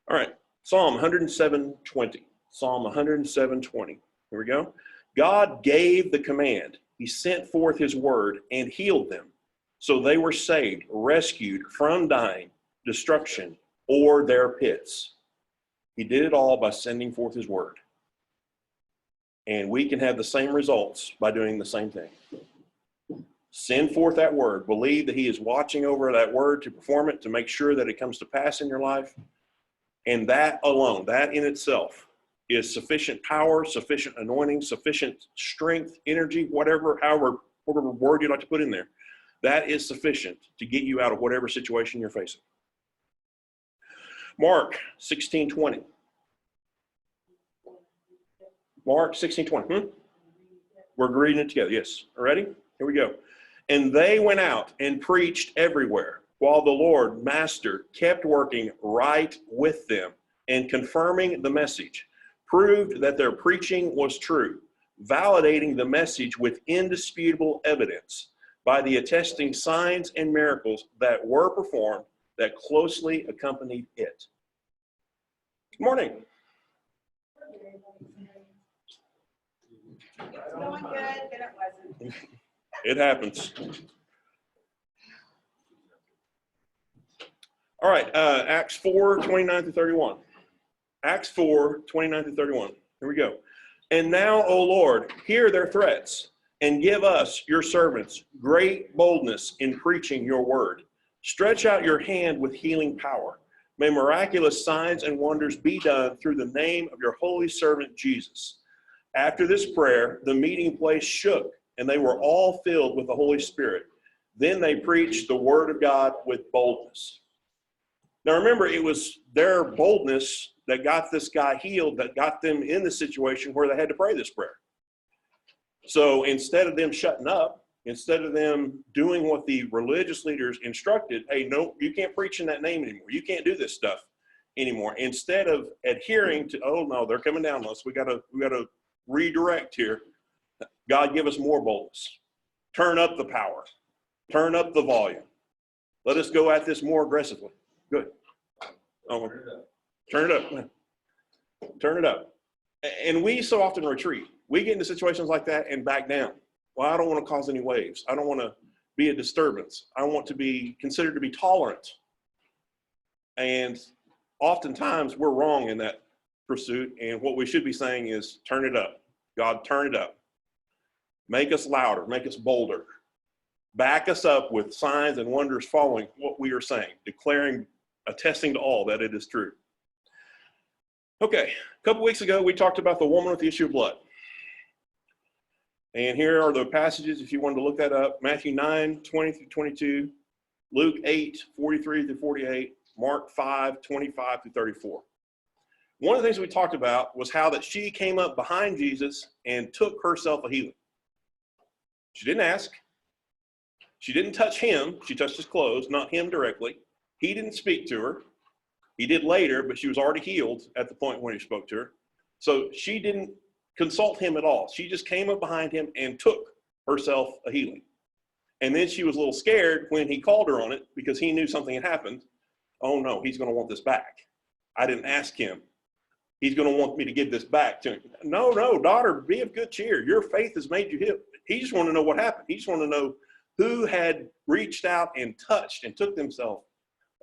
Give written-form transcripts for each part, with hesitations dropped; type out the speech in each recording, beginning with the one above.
All right, Psalm 107:20. Psalm 107:20. Here we go. God gave the command. He sent forth his word and healed them. So they were saved, rescued from dying, destruction, or their pits. He did it all by sending forth his word. And we can have the same results by doing the same thing. Send forth that word. Believe that he is watching over that word to perform it, to make sure that it comes to pass in your life. And that alone, that in itself, is sufficient power, sufficient anointing, sufficient strength, energy, whatever word you'd like to put in there. That is sufficient to get you out of whatever situation you're facing. Mark 16:20. Mark 16:20. We're reading it together. Yes. Ready? Here we go. And they went out and preached everywhere, while the Lord, Master, kept working right with them and confirming the message, proved that their preaching was true, validating the message with indisputable evidence by the attesting signs and miracles that were performed that closely accompanied it. Good morning. It's going good, but it wasn't. It happens. All right, Acts 4:29-31. Acts 4:29-31. Here we go. And now, O Lord, hear their threats and give us, your servants, great boldness in preaching your word. Stretch out your hand with healing power. May miraculous signs and wonders be done through the name of your holy servant Jesus. After this prayer, the meeting place shook, and they were all filled with the Holy Spirit. Then they preached the word of God with boldness. Now remember, it was their boldness that got this guy healed, that got them in the situation where they had to pray this prayer. So instead of them shutting up, instead of them doing what the religious leaders instructed, hey, no, you can't preach in that name anymore. You can't do this stuff anymore. Instead of adhering to, oh no, they're coming down on us. We gotta redirect here. God, give us more boldness. Turn up the power. Turn up the volume. Let us go at this more aggressively. Good. Oh, turn it up. Turn it up. And we so often retreat. We get into situations like that and back down. Well, I don't want to cause any waves. I don't want to be a disturbance. I want to be considered to be tolerant. And oftentimes we're wrong in that pursuit. And what we should be saying is turn it up. God, turn it up. Make us louder. Make us bolder. Back us up with signs and wonders following what we are saying, declaring, attesting to all that it is true. Okay, a couple weeks ago, we talked about the woman with the issue of blood. And here are the passages, if you wanted to look that up. Matthew 9:20-22, Luke 8:43-48, Mark 5:25-34. One of the things we talked about was how that she came up behind Jesus and took herself a healing. She didn't ask. She didn't touch him. She touched his clothes, not him directly. He didn't speak to her. He did later, but she was already healed at the point when he spoke to her. So she didn't consult him at all. She just came up behind him and took herself a healing. And then she was a little scared when he called her on it because he knew something had happened. Oh no, he's going to want this back. I didn't ask him. He's going to want me to give this back to him. No, daughter, be of good cheer. Your faith has made you heal. He just wanted to know what happened. He just wanted to know who had reached out and touched and took themselves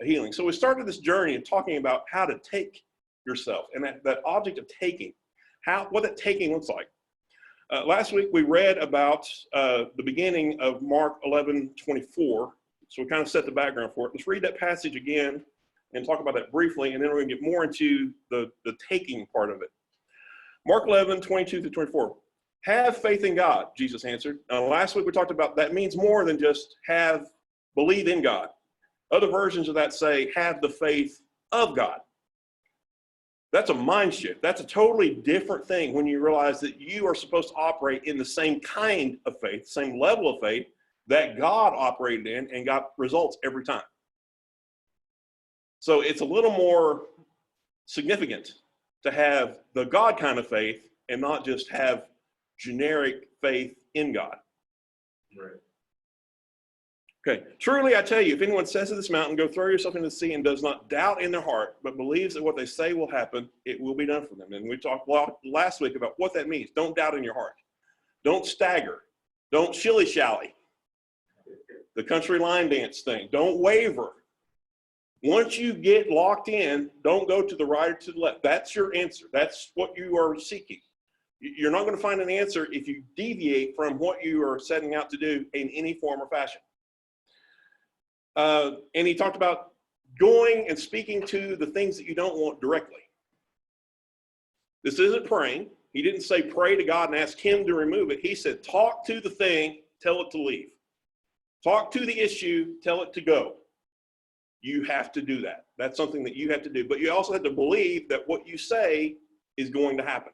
a healing. So we started this journey of talking about how to take yourself and that object of taking, what that taking looks like. Last week we read about the beginning of Mark 11:24. So we kind of set the background for it. Let's read that passage again and talk about that briefly, and then we're going to get more into the taking part of it. Mark 11:22-24. Have faith in God, Jesus answered. Last week we talked about that means more than just believe in God. Other versions of that say have the faith of God. That's a mind shift. That's a totally different thing when you realize that you are supposed to operate in the same kind of faith, same level of faith that God operated in and got results every time. So it's a little more significant to have the God kind of faith and not just have generic faith in God. Right. Okay, truly I tell you, if anyone says to this mountain, go throw yourself into the sea, and does not doubt in their heart, but believes that what they say will happen, it will be done for them. And we talked last week about what that means. Don't doubt in your heart. Don't stagger. Don't shilly-shally. The country line dance thing. Don't waver. Once you get locked in, don't go to the right or to the left. That's your answer. That's what you are seeking. You're not going to find an answer if you deviate from what you are setting out to do in any form or fashion. And he talked about going and speaking to the things that you don't want directly. This isn't praying. He didn't say pray to God and ask him to remove it. He said talk to the thing, tell it to leave. Talk to the issue, tell it to go. You have to do that. That's something that you have to do. But you also have to believe that what you say is going to happen.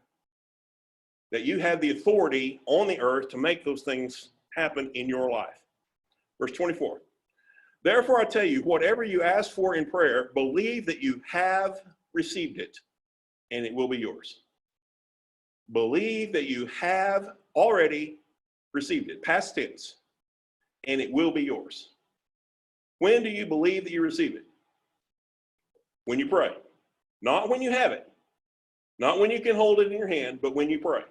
That you have the authority on the earth to make those things happen in your life. Verse 24. Therefore, I tell you, whatever you ask for in prayer, believe that you have received it, and it will be yours. Believe that you have already received it, past tense, and it will be yours. When do you believe that you receive it? When you pray. Not when you have it. Not when you can hold it in your hand, but when you pray.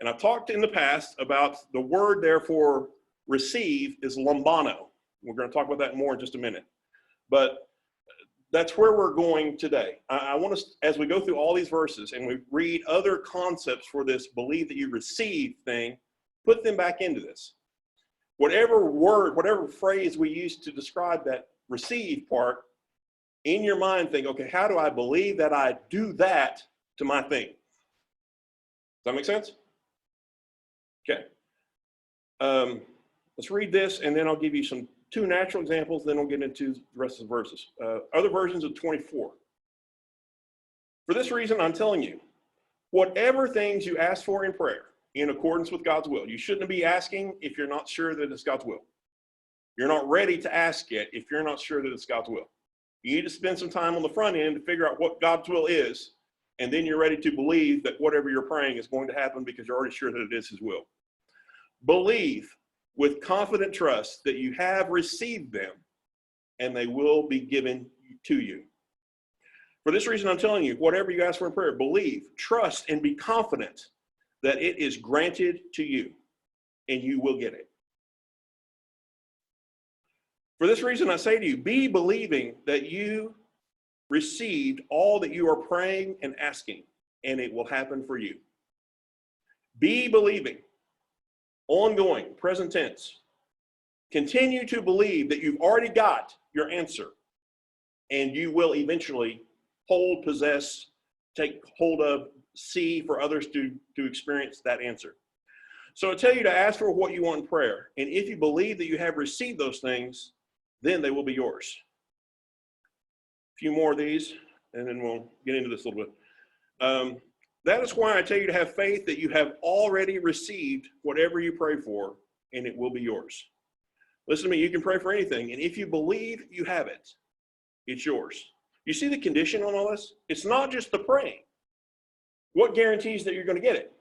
And I've talked in the past about the word, therefore, receive is lambano. We're going to talk about that more in just a minute. But that's where we're going today. I want us, as we go through all these verses and we read other concepts for this believe that you receive thing, put them back into this. Whatever word, whatever phrase we use to describe that receive part, in your mind think, okay, how do I believe that I do that to my thing? Does that make sense? Okay. Let's read this, and then I'll give you two natural examples, then we'll get into the rest of the verses. Other versions of 24. For this reason, I'm telling you, whatever things you ask for in prayer, in accordance with God's will. You shouldn't be asking if you're not sure that it's God's will. You're not ready to ask yet if you're not sure that it's God's will. You need to spend some time on the front end to figure out what God's will is, and then you're ready to believe that whatever you're praying is going to happen because you're already sure that it is his will. Believe with confident trust that you have received them, and they will be given to you. For this reason, I'm telling you, whatever you ask for in prayer, believe, trust, and be confident that it is granted to you, and you will get it. For this reason, I say to you, be believing that you received all that you are praying and asking, and it will happen for you. Be believing, ongoing, present tense. Continue to believe that you've already got your answer, and you will eventually hold, possess, take hold of, see for others to experience that answer. So I tell you to ask for what you want in prayer, and if you believe that you have received those things, then they will be yours. A few more of these, and then we'll get into this a little bit. That is why I tell you to have faith that you have already received whatever you pray for, and it will be yours. Listen to me, you can pray for anything, and if you believe you have it, it's yours. You see the condition on all this? It's not just the praying. What guarantees that you're going to get it?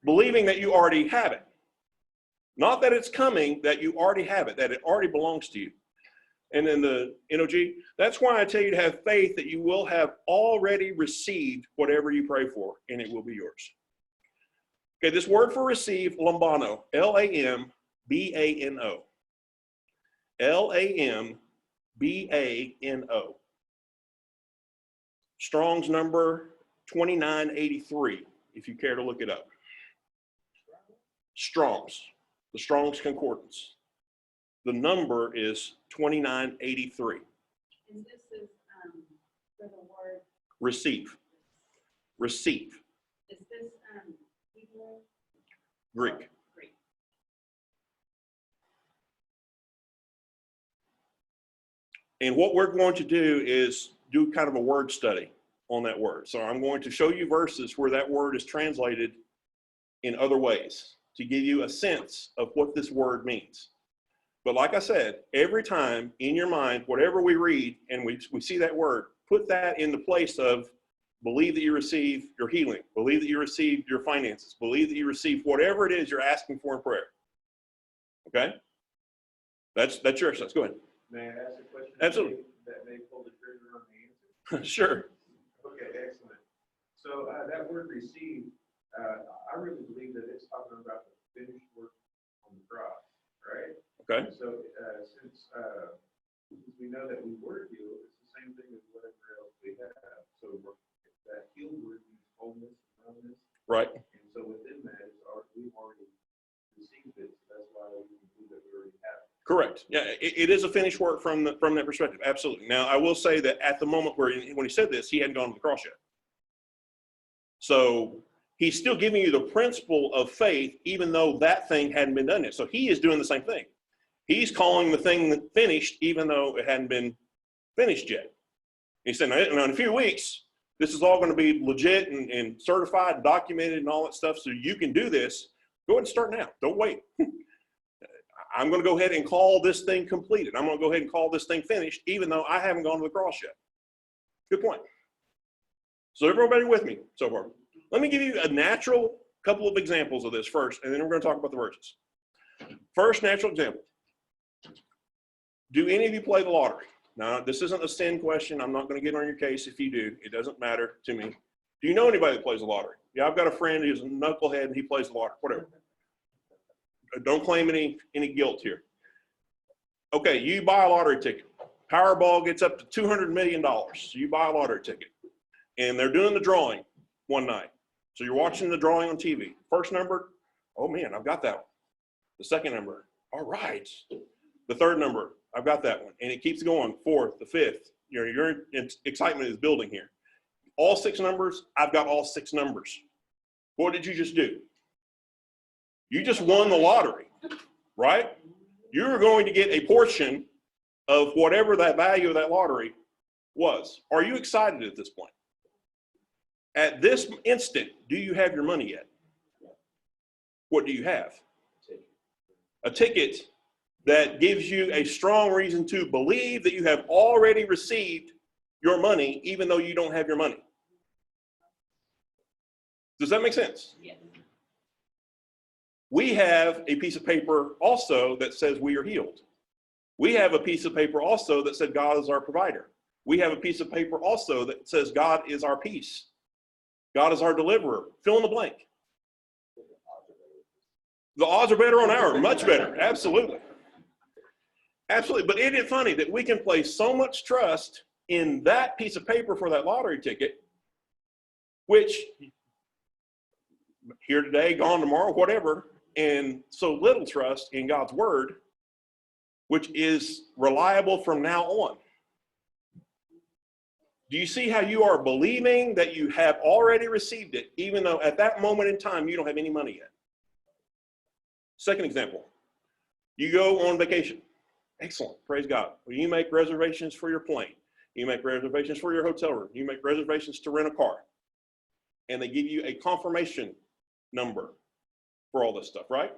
Believing that you already have it. Not that it's coming, that you already have it, that it already belongs to you. And then the NOG, that's why I tell you to have faith that you will have already received whatever you pray for, and it will be yours. Okay, this word for receive, lambano, L-A-M-B-A-N-O. L-A-M-B-A-N-O. Strong's number 2983, if you care to look it up. Strong's, the Strong's Concordance. The number is 2983. And this is for the word Receive. Receive. is this Hebrew? Greek. Greek. And what we're going to do is do kind of a word study on that word. So I'm going to show you verses where that word is translated in other ways to give you a sense of what this word means. But like I said, every time in your mind, whatever we read and we see that word, put that in the place of believe that you receive your healing, believe that you receive your finances, believe that you receive whatever it is you're asking for in prayer. Okay? That's your exercise. Go ahead. May I ask a question? Absolutely. That may pull the trigger on the answer? Sure. Okay, excellent. So that word receive, I really believe that it's talking about the finished work on the cross, right? Okay. So since we know that we were healed, it's the same thing as whatever else we have. So that healed word means wholeness, wellness. Right. And so within that, we've already received it. So that's why we can believe that we already have it. Correct. Yeah, it is a finished work from that perspective. Absolutely. Now, I will say that at the moment when he said this, he hadn't gone to the cross yet. So he's still giving you the principle of faith, even though that thing hadn't been done yet. So he is doing the same thing. He's calling the thing finished, even though it hadn't been finished yet. He said, now in a few weeks, this is all going to be legit and certified, and documented, and all that stuff. So you can do this. Go ahead and start now. Don't wait. I'm going to go ahead and call this thing completed. I'm going to go ahead and call this thing finished, even though I haven't gone to the cross yet. Good point. So everybody with me so far? Let me give you a natural couple of examples of this first, and then we're going to talk about the verses. First natural example. Do any of you play the lottery? Now, this isn't a sin question. I'm not going to get on your case if you do. It doesn't matter to me. Do you know anybody that plays the lottery? Yeah, I've got a friend who's a knucklehead and he plays the lottery, whatever. Don't claim any guilt here. Okay, you buy a lottery ticket. Powerball gets up to $200 million. So you buy a lottery ticket. And they're doing the drawing one night. So you're watching the drawing on TV. First number, oh man, I've got that one. The second number, all right. The third number, I've got that one. And it keeps going, fourth, the fifth. Your excitement is building here. All 6 numbers, I've got all 6 numbers. What did you just do? You just won the lottery, right? You're going to get a portion of whatever that value of that lottery was. Are you excited at this point? At this instant, do you have your money yet? What do you have? A ticket that gives you a strong reason to believe that you have already received your money, even though you don't have your money. Does that make sense? Yes. We have a piece of paper also that says we are healed. We have a piece of paper also that said God is our provider. We have a piece of paper also that says God is our peace. God is our deliverer. Fill in the blank. The odds are better on ours, much better. Absolutely. Absolutely. But isn't it funny that we can place so much trust in that piece of paper for that lottery ticket, which here today, gone tomorrow, whatever, and so little trust in God's word, which is reliable from now on. Do you see how you are believing that you have already received it, even though at that moment in time you don't have any money yet? Second example, you go on vacation. Excellent, praise God. Well, you make reservations for your plane. You make reservations for your hotel room. You make reservations to rent a car. And they give you a confirmation number for all this stuff, right?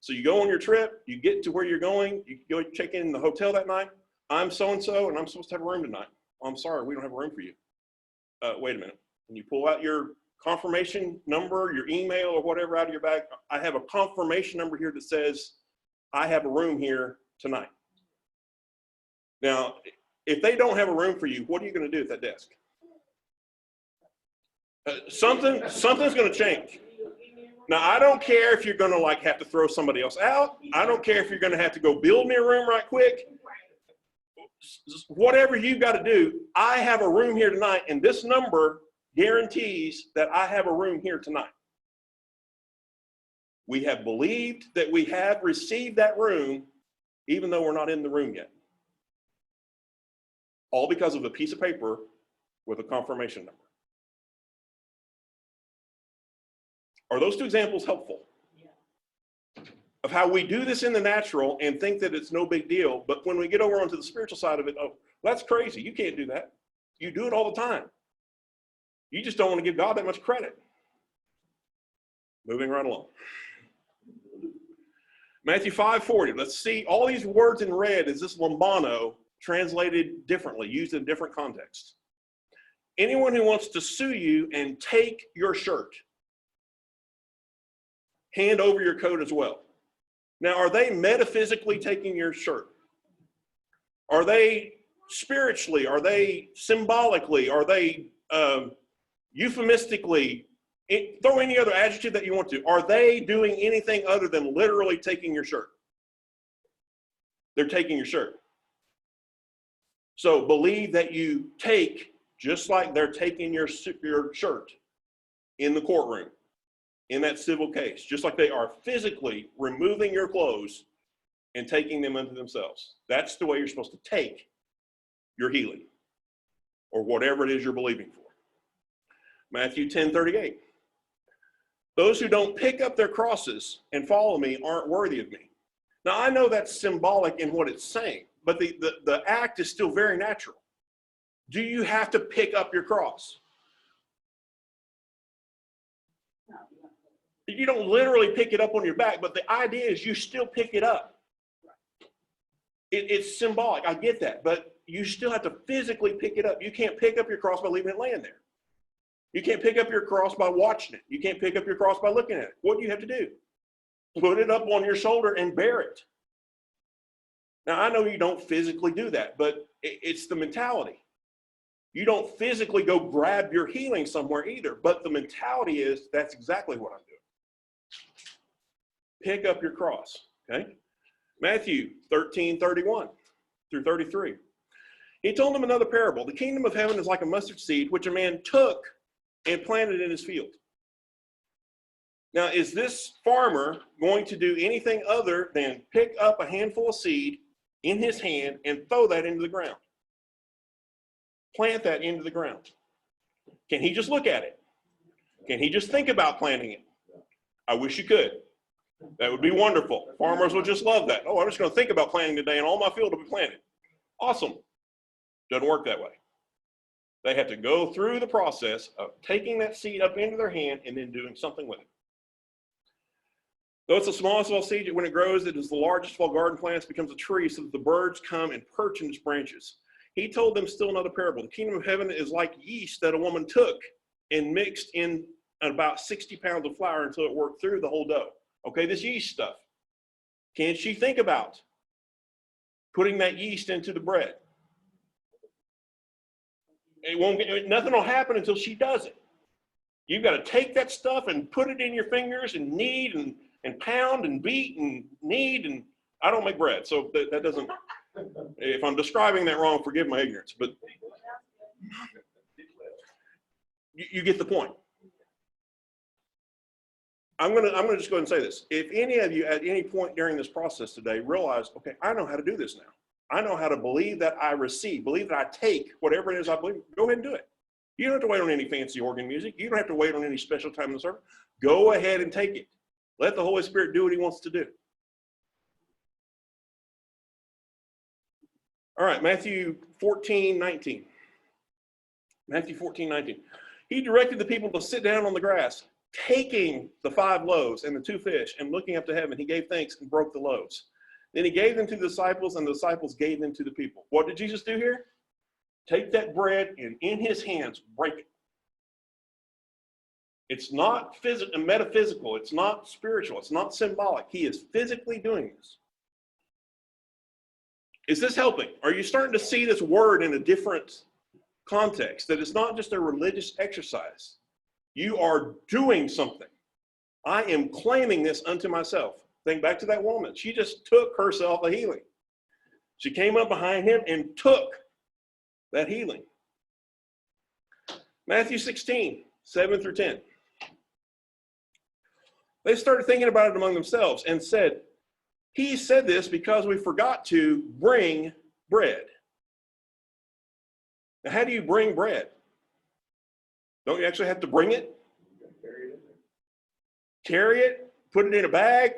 So you go on your trip, you get to where you're going, you go check in the hotel that night. I'm so-and-so, and I'm supposed to have a room tonight. Oh, I'm sorry, we don't have a room for you. Wait a minute. And you pull out your confirmation number, your email or whatever out of your bag. I have a confirmation number here that says, I have a room here tonight. Now, if they don't have a room for you, what are you going to do at that desk? Something's going to change. Now, I don't care if you're going to have to throw somebody else out. I don't care if you're going to have to go build me a room right quick. Whatever you've got to do, I have a room here tonight, and this number guarantees that I have a room here tonight. We have believed that we have received that room, even though we're not in the room yet. All because of a piece of paper with a confirmation number. Are those 2 examples helpful? Yeah. Of how we do this in the natural and think that it's no big deal, but when we get over onto the spiritual side of it, oh, that's crazy. You can't do that. You do it all the time. You just don't want to give God that much credit. Moving right along. Matthew 5:40. Let's see, all these words in red is this lambano translated differently, used in different contexts. Anyone who wants to sue you and take your shirt, hand over your coat as well. Now, are they metaphysically taking your shirt? Are they spiritually? Are they symbolically? Are they euphemistically? Throw any other adjective that you want to. Are they doing anything other than literally taking your shirt? They're taking your shirt. So believe that you take, just like they're taking your shirt in the courtroom, in that civil case, just like they are physically removing your clothes and taking them unto themselves. That's the way you're supposed to take your healing or whatever it is you're believing for. Matthew 10:38. Those who don't pick up their crosses and follow me aren't worthy of me. Now, I know that's symbolic in what it's saying, but the act is still very natural. Do you have to pick up your cross? You don't literally pick it up on your back, but the idea is you still pick it up. It's symbolic. I get that, but you still have to physically pick it up. You can't pick up your cross by leaving it laying there. You can't pick up your cross by watching it. You can't pick up your cross by looking at it. What do you have to do? Put it up on your shoulder and bear it. Now, I know you don't physically do that, but it's the mentality. You don't physically go grab your healing somewhere either, but the mentality is that's exactly what I'm doing. Pick up your cross, okay? Matthew 13:31 through 33. He told them another parable. The kingdom of heaven is like a mustard seed, which a man took and planted in his field. Now, is this farmer going to do anything other than pick up a handful of seed in his hand and throw that into the ground? Plant that into the ground. Can he just look at it? Can he just think about planting it? I wish you could. That would be wonderful. Farmers would just love that. Oh, I'm just going to think about planting today and all my field will be planted. Awesome. Doesn't work that way. They have to go through the process of taking that seed up into their hand and then doing something with it. Though it's the smallest of all seeds, when it grows, it is the largest of all garden plants, becomes a tree so that the birds come and perch in its branches. He told them still another parable. The kingdom of heaven is like yeast that a woman took and mixed in about 60 pounds of flour until it worked through the whole dough. Okay, this yeast stuff. Can she think about putting that yeast into the bread? It won't get, nothing will happen until she does it. You've got to take that stuff and put it in your fingers and knead and pound and beat and knead. And I don't make bread, so that doesn't, if I'm describing that wrong, forgive my ignorance, but you get the point. I'm gonna just go ahead and say this. If any of you at any point during this process today realize, okay, I know how to do this now. I know how to believe that I receive, believe that I take whatever it is I believe, go ahead and do it. You don't have to wait on any fancy organ music. You don't have to wait on any special time in the service. Go ahead and take it. Let the Holy Spirit do what he wants to do. All right, Matthew 14:19. Matthew 14:19. He directed the people to sit down on the grass, taking the 5 loaves and the 2 fish, and looking up to heaven, he gave thanks and broke the loaves. Then he gave them to the disciples, and the disciples gave them to the people. What did Jesus do here? Take that bread and in his hands, break it. It's not metaphysical. It's not spiritual. It's not symbolic. He is physically doing this. Is this helping? Are you starting to see this word in a different context? That it's not just a religious exercise. You are doing something. I am claiming this unto myself. Think back to that woman. She just took herself a healing. She came up behind him and took that healing. Matthew 16:7 through 10. They started thinking about it among themselves and said, he said this because we forgot to bring bread. Now, how do you bring bread? Don't you actually have to bring it? Carry it, put it in a bag,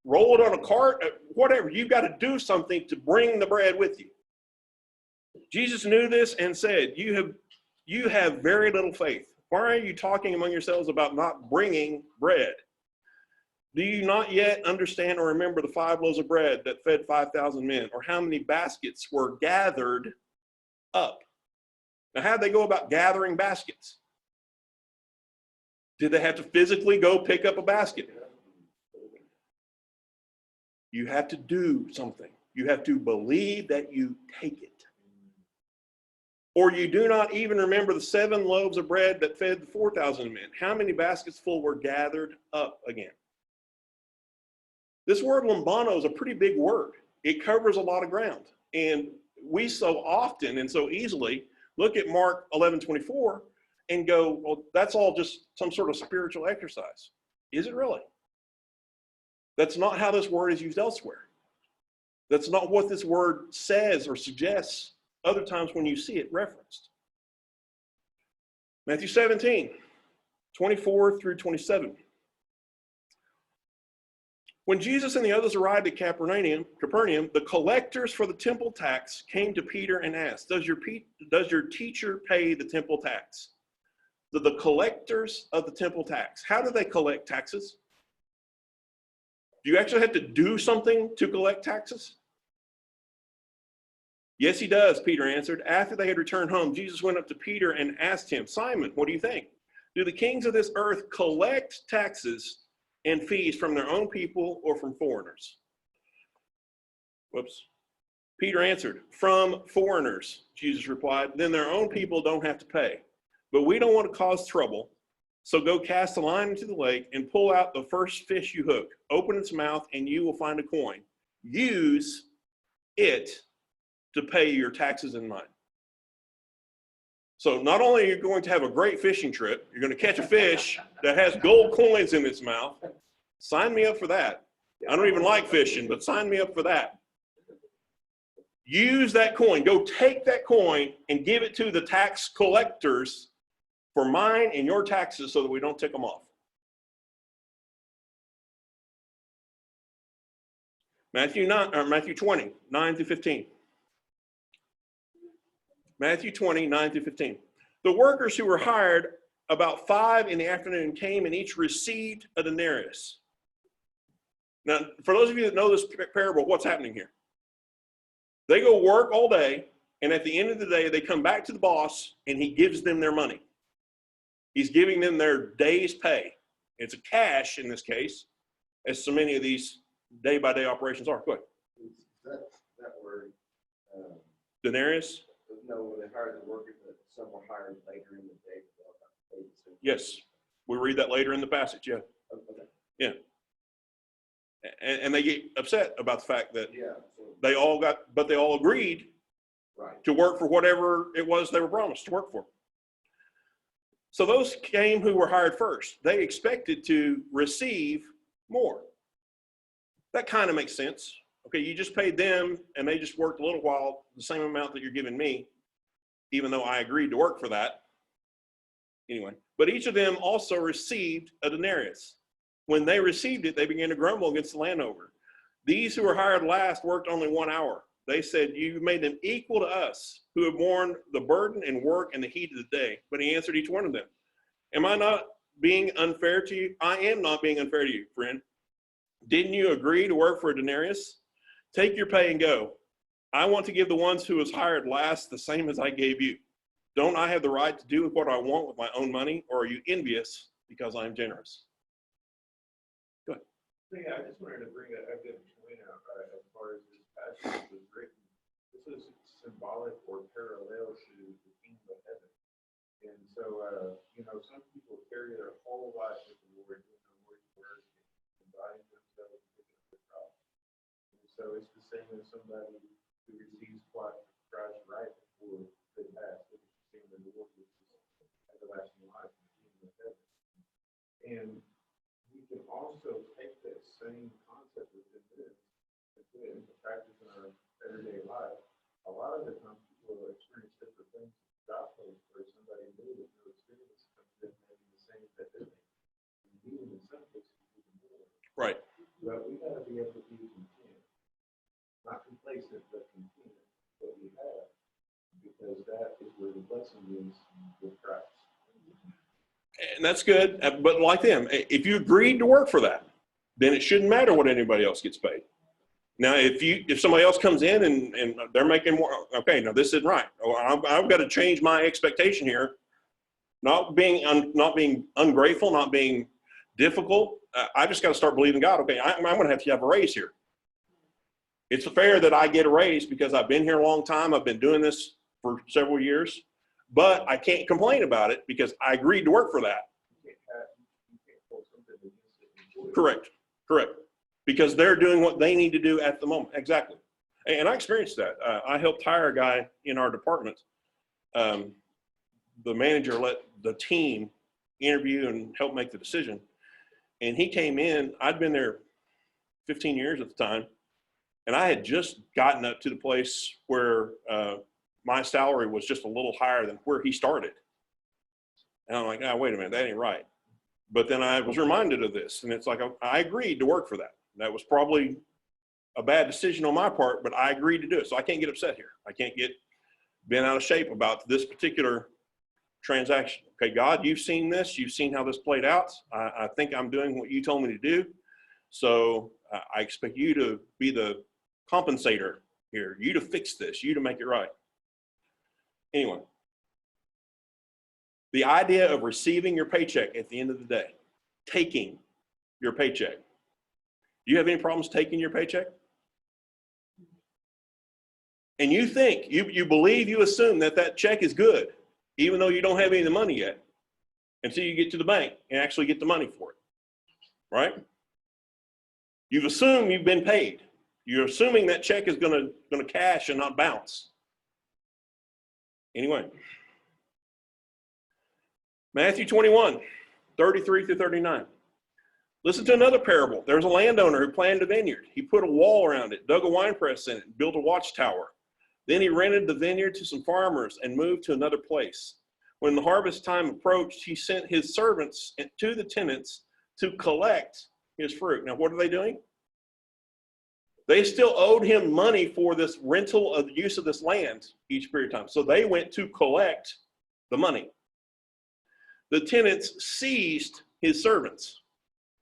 roll it on a cart, whatever. You've got to do something to bring the bread with you. Jesus knew this and said, you have very little faith. Why are you talking among yourselves about not bringing bread? Do you not yet understand or remember the 5 loaves of bread that fed 5,000 men, or how many baskets were gathered up? Now, how'd they go about gathering baskets? Did they have to physically go pick up a basket? You have to do something. You have to believe that you take it. Or you do not even remember the 7 loaves of bread that fed the 4,000 men. How many baskets full were gathered up again? This word lambano is a pretty big word. It covers a lot of ground. And we so often and so easily look at Mark 11:24 and go, well, that's all just some sort of spiritual exercise. Is it really? That's not how this word is used elsewhere. That's not what this word says or suggests other times when you see it referenced. Matthew 17:24 through 27. When Jesus and the others arrived at Capernaum, the collectors for the temple tax came to Peter and asked, does your teacher pay the temple tax? The collectors of the temple tax. How do they collect taxes? Do you actually have to do something to collect taxes? Yes, he does, Peter answered. After they had returned home, Jesus went up to Peter and asked him, Simon, what do you think? Do the kings of this earth collect taxes and fees from their own people or from foreigners? Whoops. Peter answered, from foreigners, Jesus replied. Then their own people don't have to pay. But we don't want to cause trouble. So go cast a line into the lake and pull out the first fish you hook. Open its mouth and you will find a coin. Use it to pay your taxes and mine. So not only are you going to have a great fishing trip, you're going to catch a fish that has gold coins in its mouth. Sign me up for that. I don't even like fishing, but sign me up for that. Use that coin. Go take that coin and give it to the tax collectors for mine and your taxes so that we don't tick them off. Matthew 20, 9 through 15. Matthew 20, 9 through 15. The workers who were hired about 5 in the afternoon came and each received a denarius. Now, for those of you that know this parable, what's happening here? They go work all day, and at the end of the day, they come back to the boss, and he gives them their money. He's giving them their day's pay. It's a cash in this case, as so many of these day-by-day operations are. Go ahead. That word. Denarius? No, they hired the workers, but some were hired later in the day. Yes. We read that later in the passage, yeah. Okay. Yeah. And they get upset about the fact that Yeah. So, they all agreed right. to work for whatever it was they were promised to work for. So those came who were hired first. They expected to receive more. That kind of makes sense. Okay, you just paid them and they just worked a little while, the same amount that you're giving me, even though I agreed to work for that. Anyway, but each of them also received a denarius. When they received it, they began to grumble against the landowner. These who were hired last worked only 1 hour. They said, you made them equal to us who have borne the burden and work in the heat of the day. But he answered each one of them, am I not being unfair to you? I am not being unfair to you, friend. Didn't you agree to work for a denarius? Take your pay and go. I want to give the ones who was hired last the same as I gave you. Don't I have the right to do what I want with my own money, or are you envious because I'm generous? Go ahead. Yeah, I just wanted to bring a good point out as far as this passage was written. This is symbolic or parallel to the kingdom of heaven. And so, some people carry their whole life with the Lord, doing the Lord's work and dying themselves and picking up the cross. And so it's the same as somebody who receives Christ right before they pass, which is the same as the Lord, which is everlasting life in the kingdom of heaven. And we can also take that same concept within this and put it into practice in our everyday life. A lot of the times people will experience different things in the gospel where somebody new with no experience comes in maybe the same that they're and even in some cases even more. Right. But we got to be able to be content, not complacent, but content what we have, because that is where the blessing is with Christ. And that's good, but like them, if you agreed to work for that, then it shouldn't matter what anybody else gets paid. Now, if somebody else comes in and they're making more, okay, no, this isn't right. I've got to change my expectation here. Not being ungrateful, not being difficult. I just got to start believing God. Okay, I'm going to have a raise here. It's fair that I get a raise because I've been here a long time. I've been doing this for several years, but I can't complain about it because I agreed to work for that. You can't hold something against the employee. Correct, correct. Because they're doing what they need to do at the moment. Exactly. And I experienced that. I helped hire a guy in our department. The manager let the team interview and help make the decision. And he came in, I'd been there 15 years at the time, and I had just gotten up to the place where my salary was just a little higher than where he started. And I'm like, oh, wait a minute, that ain't right. But then I was reminded of this, and it's like, I agreed to work for that. That was probably a bad decision on my part, but I agreed to do it. So I can't get upset here. I can't get bent out of shape about this particular transaction. Okay, God, you've seen this. You've seen how this played out. I think I'm doing what you told me to do. So I expect you to be the compensator here, you to fix this, you to make it right. Anyway, the idea of receiving your paycheck at the end of the day, taking your paycheck. Do you have any problems taking your paycheck? And you think, you believe, you assume that that check is good, even though you don't have any of the money yet, until you get to the bank and actually get the money for it, right? You've assumed you've been paid. You're assuming that check is gonna cash and not bounce. Anyway, Matthew 21, 33 through 39. Listen to another parable. There's a landowner who planted a vineyard. He put a wall around it, dug a winepress in it, built a watchtower. Then he rented the vineyard to some farmers and moved to another place. When the harvest time approached, he sent his servants to the tenants to collect his fruit. Now, what are they doing? They still owed him money for this rental of the use of this land each period of time. So they went to collect the money. The tenants seized his servants.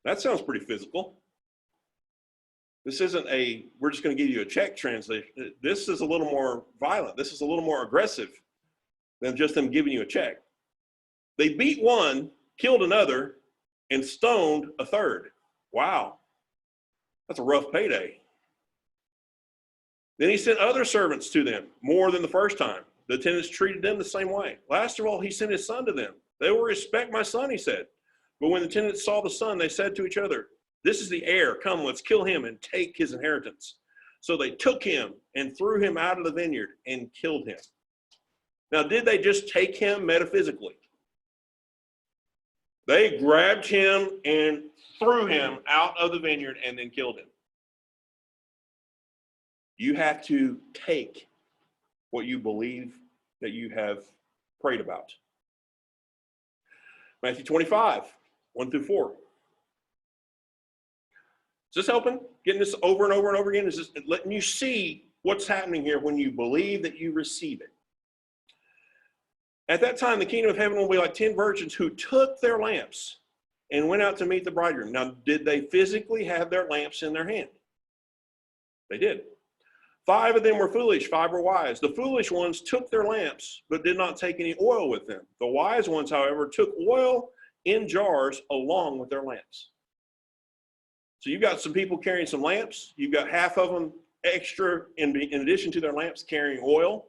That sounds pretty physical. This isn't we're just going to give you a check translation. This is a little more violent. This is a little more aggressive than just them giving you a check. They beat one, killed another, and stoned a third. Wow. That's a rough payday. Then he sent other servants to them, more than the first time. The tenants treated them the same way. Last of all, he sent his son to them. They will respect my son, he said. But when the tenants saw the son, they said to each other, this is the heir. Come, let's kill him and take his inheritance. So they took him and threw him out of the vineyard and killed him. Now, did they just take him metaphysically? They grabbed him and threw him out of the vineyard and then killed him. You have to take what you believe that you have prayed about. Matthew 25, 1 through 4. Is this helping? Getting this over and over and over again? Is this letting you see what's happening here when you believe that you receive it? At that time, the kingdom of heaven will be like 10 virgins who took their lamps and went out to meet the bridegroom. Now, did they physically have their lamps in their hand? They did. 5 of them were foolish, 5 were wise. The foolish ones took their lamps, but did not take any oil with them. The wise ones, however, took oil in jars along with their lamps. So you've got some people carrying some lamps. You've got half of them extra in addition to their lamps carrying oil.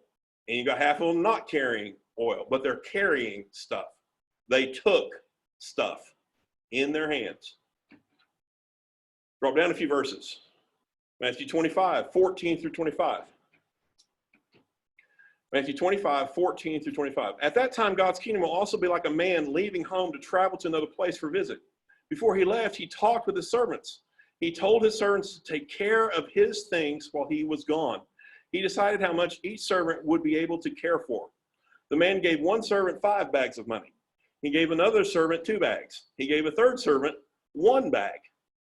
And you've got half of them not carrying oil, but they're carrying stuff. They took stuff in their hands. Drop down a few verses. Matthew 25, 14 through 25. Matthew 25, 14 through 25. At that time, God's kingdom will also be like a man leaving home to travel to another place for visit. Before he left, he talked with his servants. He told his servants to take care of his things while he was gone. He decided how much each servant would be able to care for. The man gave one servant 5 bags of money. He gave another servant 2 bags. He gave a third servant 1 bag.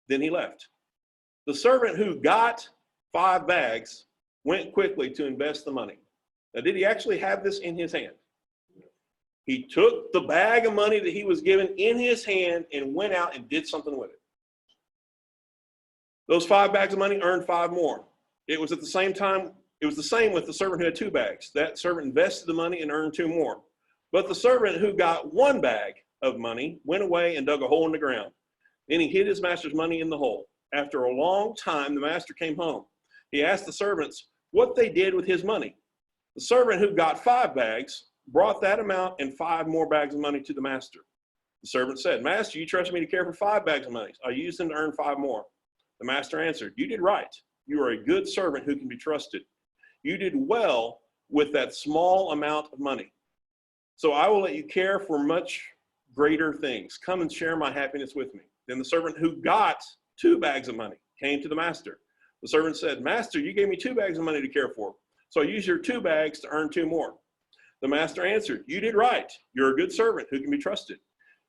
Then he left. The servant who got 5 bags went quickly to invest the money. Now, did he actually have this in his hand? He took the bag of money that he was given in his hand and went out and did something with it. Those 5 bags of money earned 5 more. It was at the same time, it was the same with the servant who had 2 bags. That servant invested the money and earned 2 more. But the servant who got 1 bag of money went away and dug a hole in the ground. Then he hid his master's money in the hole. After a long time, the master came home. He asked the servants what they did with his money. The servant who got 5 bags brought that amount and 5 more bags of money to the master. The servant said, Master, you trusted me to care for 5 bags of money. I used them to earn 5 more. The master answered, you did right. You are a good servant who can be trusted. You did well with that small amount of money. So I will let you care for much greater things. Come and share my happiness with me. Then the servant who got 2 bags of money came to the master. The servant said, Master, you gave me 2 bags of money to care for. So I used your 2 bags to earn 2 more. The master answered, you did right. You're a good servant who can be trusted.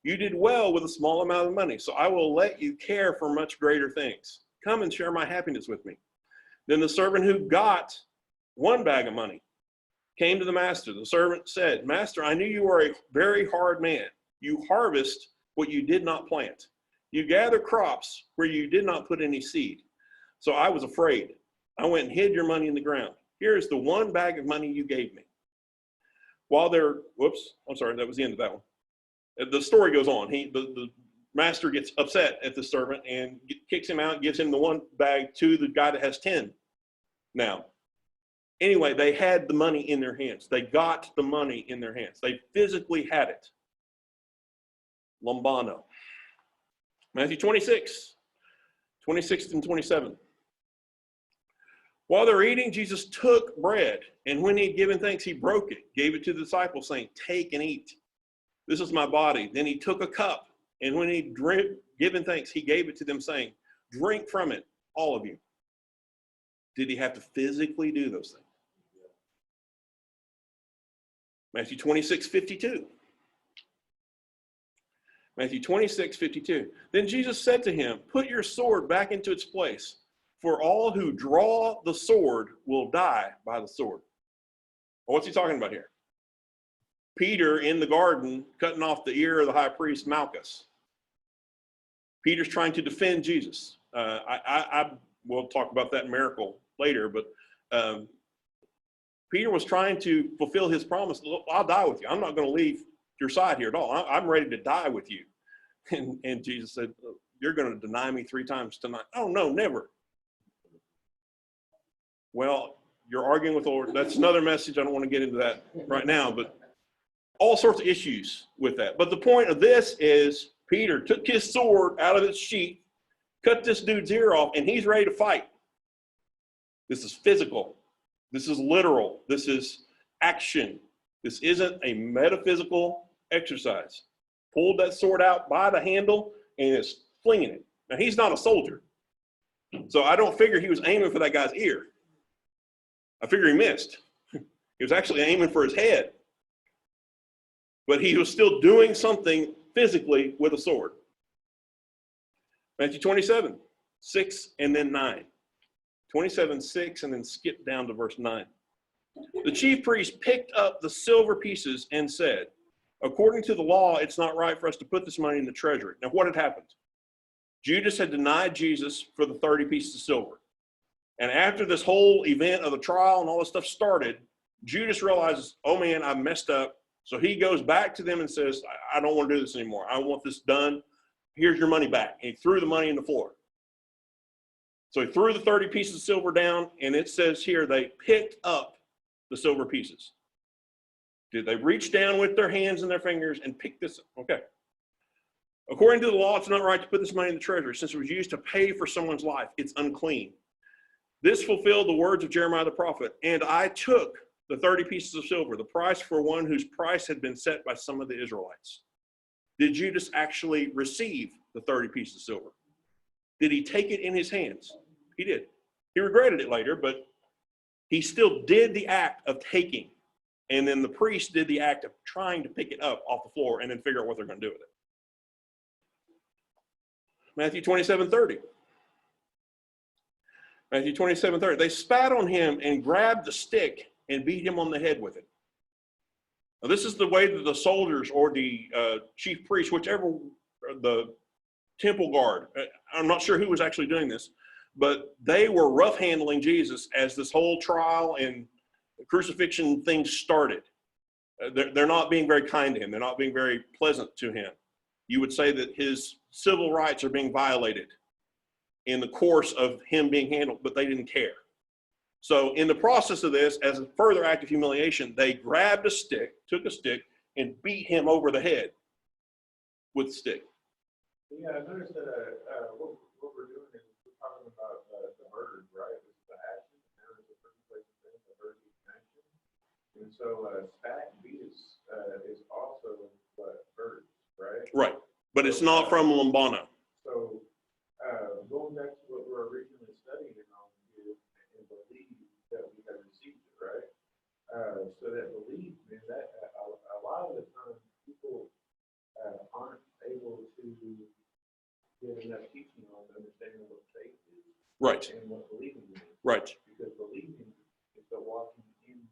You did well with a small amount of money, so I will let you care for much greater things. Come and share my happiness with me. Then the servant who got 1 bag of money came to the master. The servant said, Master, I knew you were a very hard man. You harvest what you did not plant. You gather crops where you did not put any seed. So I was afraid. I went and hid your money in the ground. Here is the 1 bag of money you gave me. While they're, that was the end of that one. The story goes on. The master gets upset at the servant and kicks him out, gives him the 1 bag to the guy that has 10 now. Anyway, they had the money in their hands. They got the money in their hands. They physically had it. Lambano. Matthew 26 and 27. While they're eating, Jesus took bread, and when he had given thanks, he broke it, gave it to the disciples, saying, take and eat. This is my body. Then he took a cup, and when he had given thanks, he gave it to them, saying, drink from it, all of you. Did he have to physically do those things? Matthew 26:52. Matthew 26:52. Then Jesus said to him, put your sword back into its place, for all who draw the sword will die by the sword. Well, what's he talking about here? Peter in the garden cutting off the ear of the high priest Malchus. Peter's trying to defend Jesus. We'll talk about that miracle later, but Peter was trying to fulfill his promise. Look, I'll die with you. I'm not going to leave your side here at all. I'm ready to die with you. And Jesus said, you're going to deny me 3 times tonight. Oh, no, never. Well, you're arguing with the Lord. That's another message. I don't want to get into that right now, but all sorts of issues with that. But the point of this is Peter took his sword out of its sheath, cut this dude's ear off, and he's ready to fight. This is physical. This is literal. This is action. This isn't a metaphysical exercise. Pulled that sword out by the handle and is flinging it. Now, he's not a soldier, so I don't figure he was aiming for that guy's ear. I figure he missed. He was actually aiming for his head. But he was still doing something physically with a sword. Matthew 27:6 and then 9. 27:6 and then skip down to verse 9. The chief priest picked up the silver pieces and said, according to the law, it's not right for us to put this money in the treasury. Now, what had happened? Judas had denied Jesus for the 30 pieces of silver. And after this whole event of the trial and all this stuff started, Judas realizes, oh man, I messed up. So he goes back to them and says, I don't want to do this anymore. I want this done. Here's your money back. And he threw the money in the floor. So he threw the 30 pieces of silver down, and it says here they picked up the silver pieces. Did they reach down with their hands and their fingers and pick this up? Okay. According to the law, it's not right to put this money in the treasury. Since it was used to pay for someone's life, it's unclean. This fulfilled the words of Jeremiah the prophet. And I took the 30 pieces of silver, the price for one whose price had been set by some of the Israelites. Did Judas actually receive the 30 pieces of silver? Did he take it in his hands? He did. He regretted it later, but he still did the act of taking. And then the priest did the act of trying to pick it up off the floor and then figure out what they're going to do with it. Matthew 27:30. Matthew 27:30. They spat on him and grabbed the stick and beat him on the head with it. Now, this is the way that the soldiers or the chief priest, whichever, the temple guard, I'm not sure who was actually doing this, but they were rough handling Jesus as this whole trial and crucifixion thing started. They're not being very kind to him. They're not being very pleasant to him. You would say that his civil rights are being violated in the course of him being handled, but they didn't care. So in the process of this, as a further act of humiliation, they grabbed a stick, took a stick, and beat him over the head with the stick. Yeah, I noticed that what we're doing is we're talking about the bird, right? It's the action, and there is a certain place of things, the bird is action. And so stack beat is also birds, right? Right. But it's not from Lambano. So going back to what we're originally studying on here and believe that we have received it, right? So that belief, man, that a lot of the time people aren't able to get enough teaching on understanding what faith is Right. and what believing is. Right. Because believing is the walking in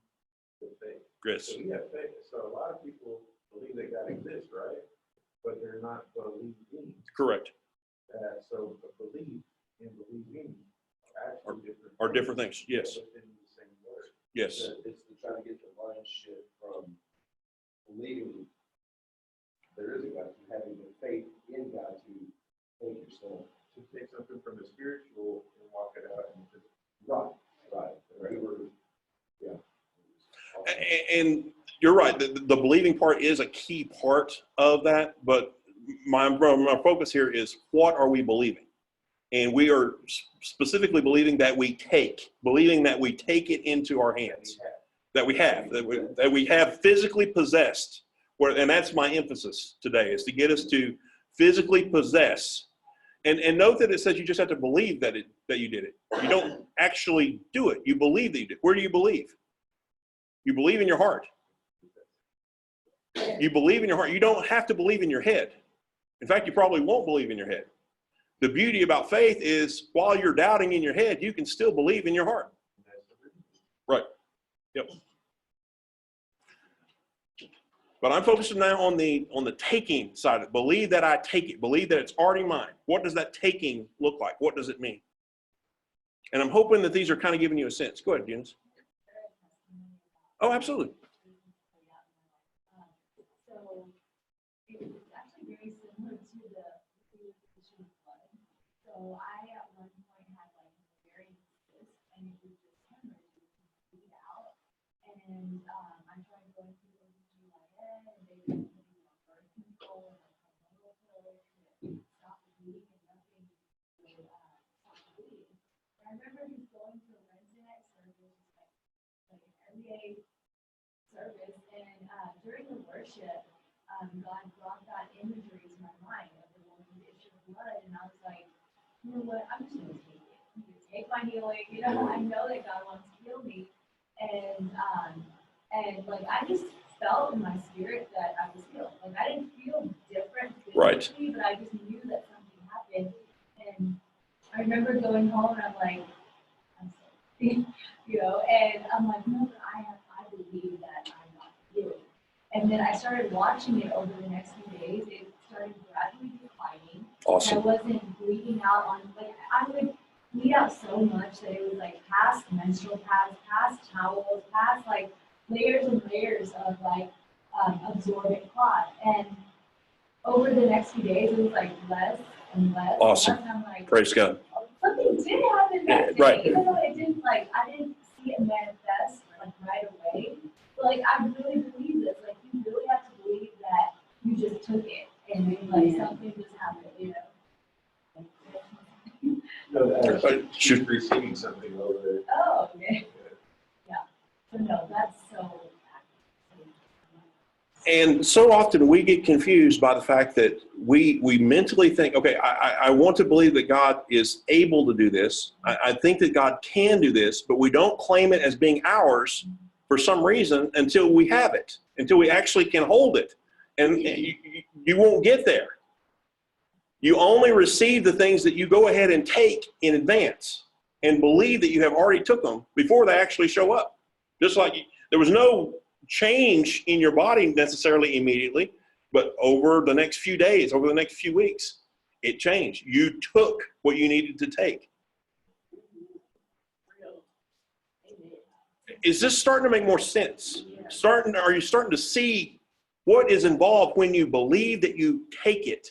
the faith. Yes. So we have faith. So a lot of people believe that God exists, right? But they're not believing. Correct. So belief and believing are actually Are different things. Yes. Within the same word. Yes. It's to try to get the mind shift from believing there is a God to having the faith in God to think yourself. To take something from the spiritual and walk it out in the physical. Right. We were, yeah. And you're right. The believing part is a key part of that. But my focus here is, what are we believing? And we are specifically believing that we take it into our hands, that we have physically possessed. And that's my emphasis today, is to get us to physically possess. And note that it says you just have to believe that you did it. You don't actually do it. You believe that you did. Where do you believe? You believe in your heart. You believe in your heart. You don't have to believe in your head. In fact, you probably won't believe in your head. The beauty about faith is, while you're doubting in your head, you can still believe in your heart. Right. Yep. But I'm focusing now on the taking side of it. Believe that I take it. Believe that it's already mine. What does that taking look like? What does it mean? And I'm hoping that these are kind of giving you a sense. Go ahead, Eunice. Oh, absolutely. So it's actually very similar to the purification of blood. So I at one point had like a very cyst, and it was just hemorrhage, it was bleed out. And I tried going to the OBGYN, and they were giving me birth control and like hormonal pills to stop the bleeding, and nothing would stop the bleeding. And I remember just going to a Wednesday night service, like an everyday service, and during the worship, God brought that imagery to my mind of the woman with the issue of blood, and I was like, you know what, I'm just gonna take it. I'm gonna take my healing, you know, I know that God wants to heal me, and like I just felt in my spirit that I was healed. Like I didn't feel different physically, but I just knew that something happened, and I remember going home and I'm like, I'm sorry, you know, and I'm like, no, but I believe that I'm not healed. And then I started watching it over the next few days. It started gradually declining. Awesome. I wasn't bleeding out on, like, I would bleed out so much that it was like past menstrual pads, past towels, past like layers and layers of like absorbent clot. And over the next few days, it was like less and less. Awesome. And I'm like, Praise God. something did happen that day, Right. even though it didn't like, I didn't see it manifest like right away. But like, I really believe this. Like, you really have to believe that you just took it and like something just happened, you know. No, she's receiving something over there. Oh, okay. Yeah. So no, that's so. And so often we get confused by the fact that we mentally think, okay, I want to believe that God is able to do this. I think that God can do this, but we don't claim it as being ours for some reason until we have it, until we actually can hold it. And you won't get there. You only receive the things that you go ahead and take in advance and believe that you have already took them before they actually show up. Just like there was no change in your body necessarily immediately, but over the next few days, over the next few weeks, it changed. You took what you needed to take. Is this starting to make more sense? Are you starting to see what is involved when you believe that you take it?